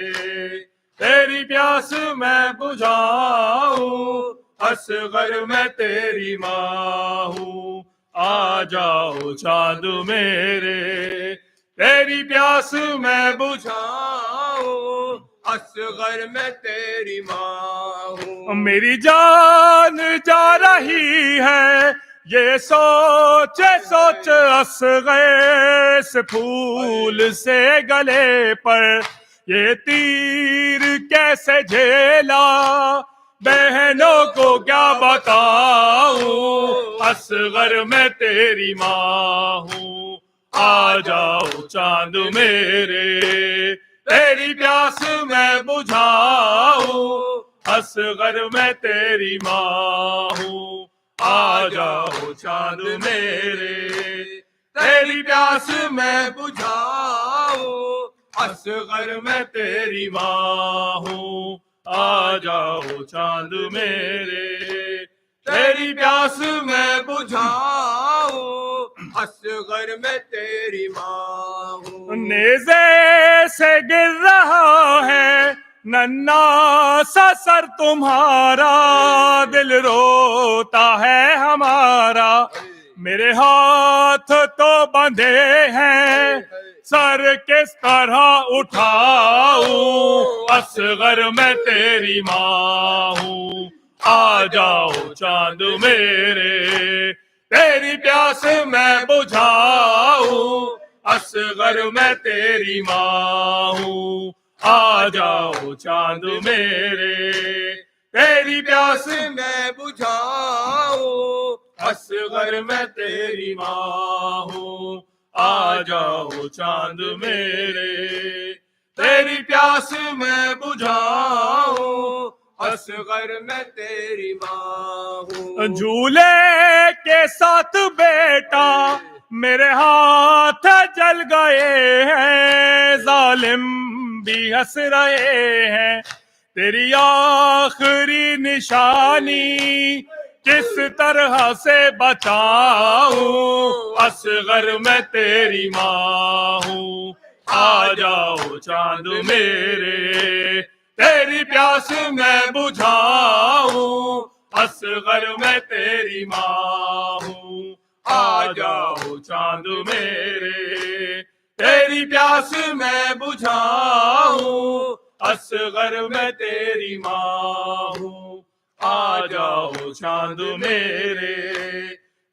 تیری پیاس میں بجھاؤں اصغر میں تیری ماں ہوں آ جاؤ چاند میرے تیری پیاس میں بجھاؤں اصغر میں تیری ماں ہوں میری جان جا رہی ہے یہ سوچ سوچ اصغر سے پھول سے گلے پر یہ تیر کیسے جھیلا بہنوں کو کیا بتاؤں اصغر میں تیری ماں ہوں آ جاؤ چاند میرے تیری پیاس میں بجھاؤں اصغر میں تیری ماں ہوں آ جاؤ چاند میرے تیری پیاس میں بجھاؤں اصغر میں تیری ماں ہوں آ جاؤ چاند میرے تیری پیاس میں بجھاؤں اصغر میں تیری ماں ہوں نیزے سے گر رہا ہے ننا سا سر تمہارا دل روتا ہے ہمارا میرے ہاتھ تو بندھے ہیں سر کس طرح اٹھاؤں اصغر میں تیری ماں ہوں آ جاؤ چاند میرے تیری پیاس میں بجھاؤں اصغر میں تیری ماں ہوں آ جاؤ چاند میرے تیری پیاس میں بجھاؤں اصغر میں تیری ماں ہوں آ جاؤ چاند میرے تیری پیاس میں بجھاؤں اصغر میں تیری ماں ہوں جھولے کے ساتھ بیٹا میرے ہاتھ جل گئے ہیں ظالم بھی ہنس رہے ہیں تیری آخری نشانی کس طرح سے بچاؤں اصغر میں تیری ماں ہوں آ جاؤ چاند میرے تیری پیاس میں بجھاؤں اصغر میں تیری ماں ہوں آ جاؤ چاند میرے تیری پیاس میں بجھاؤں اصغر میں تیری ماں ہوں آ جاؤ چاند میرے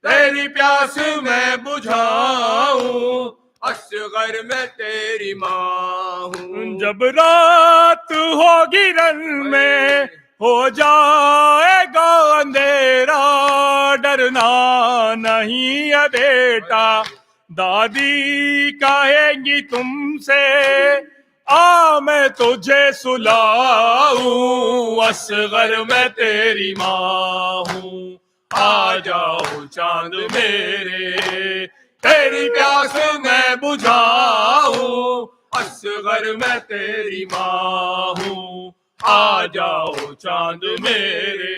تیری پیاس میں بجھاؤں اصغر میں تیری ماں ہوں جب رات ہوگی رن میں ہو جائے گا اندھیرا ڈرنا نہیں ہے بیٹا دادی کہیں گی تم سے آ میں تجھے سلاؤں اصغر میں تیری ماں ہوں آ جاؤ چاند میرے تیری پیاس میں بجھاؤں اصغر میں تیری ماں ہوں آ جاؤ چاند میرے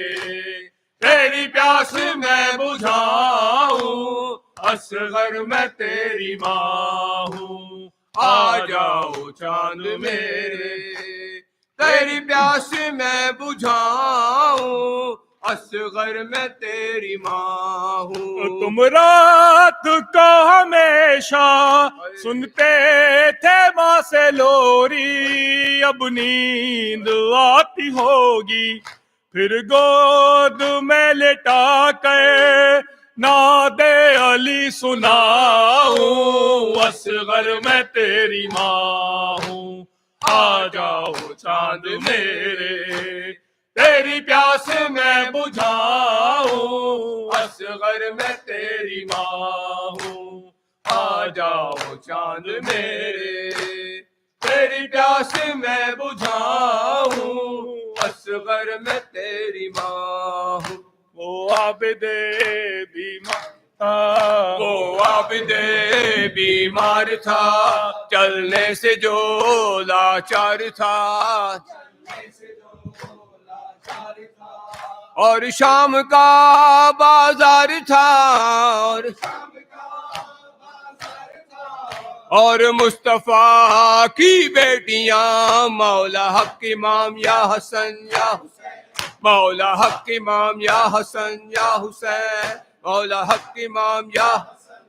تیری پیاس میں بجھاؤں اصغر میں تیری ماں ہوں آ جاؤ چاند میرے تیری پیاس میں بجھاؤں اصغر میں تیری ماں ہوں تم رات کو ہمیشہ سنتے تھے ماں سے لوری اب نیند آتی ہوگی پھر گود میں لٹا کے ناد علی سناؤں اصغر میں تیری ماں ہوں آ جاؤ چاند میرے تیری پیاس میں بجھاؤں اصغر میں تیری ماں ہوں آ جاؤ چاند میرے تیری پیاس میں بجھاؤں اصغر میں تیری ماں ہوں وہ عابد بیمار تھا وہ عابد بیمار تھا چلنے سے جو لاچار تھا اور شام کا بازار تھا اور مصطفیٰ کی بیٹیاں مولا حق امام یا حسن یا مولا حق امام یا حسن یا حسین مولا حق امام یا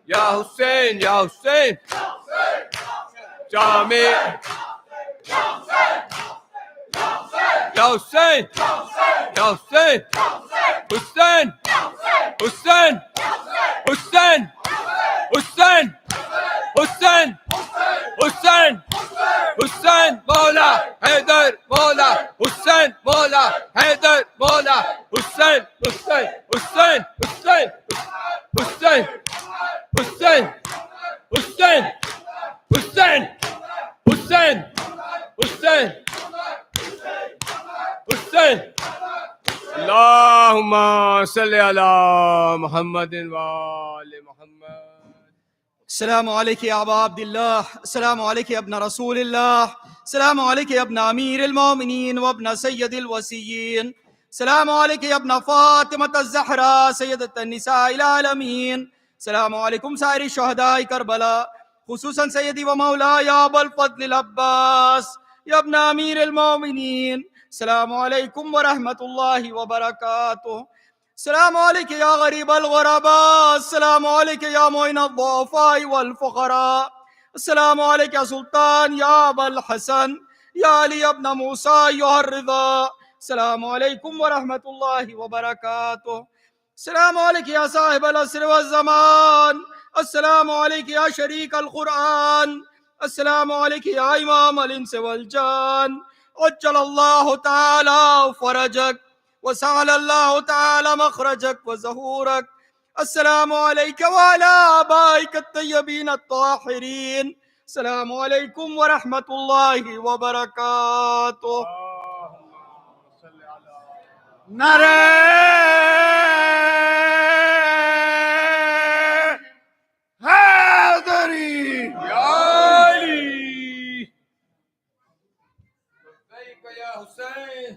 حسین یا حسین جامع یا حسین یا حسین حسین حسین حسین حسین حسین حسین حسین مولا حیدر مولا حسین مولا حیدر مولا حسین حسین حسین حسین حسین حسین حسین حسین حسین حسین حسین اللہم صلی علی محمد وآل محمد السلام عليك يا أبا عبد الله السلام عليك يا ابن رسول الله السلام عليك يا ابن أمير المؤمنين وابن سيد الوصيين السلام عليك يا ابن فاطمة الزهراء سيدة النساء العالمين السلام عليكم سائر الشهداء كربلاء خصوصا سيدي ومولاي يا أبا الفضل العباس يا ابن أمير المؤمنين السلام عليكم ورحمة الله وبركاته السلام عليك يا غريب الغرباء السلام عليك يا معين الضعفاء والفقراء السلام عليك يا سلطان يا أبا الحسن يا علي ابن موسى أيها الرضا السلام عليكم ورحمة الله وبركاته السلام عليك يا صاحب العصر والزمان السلام عليك يا شريك القرآن السلام عليك يا إمام الإنس والجان عجل الله تعالى فرجك وسعل الله تعالى مخرجك وزهورك السلام عليك وعلى آبائك الطيبين الطاهرين السلام عليكم ورحمة الله وبركاته حیدری یا علی لبیک یا حسین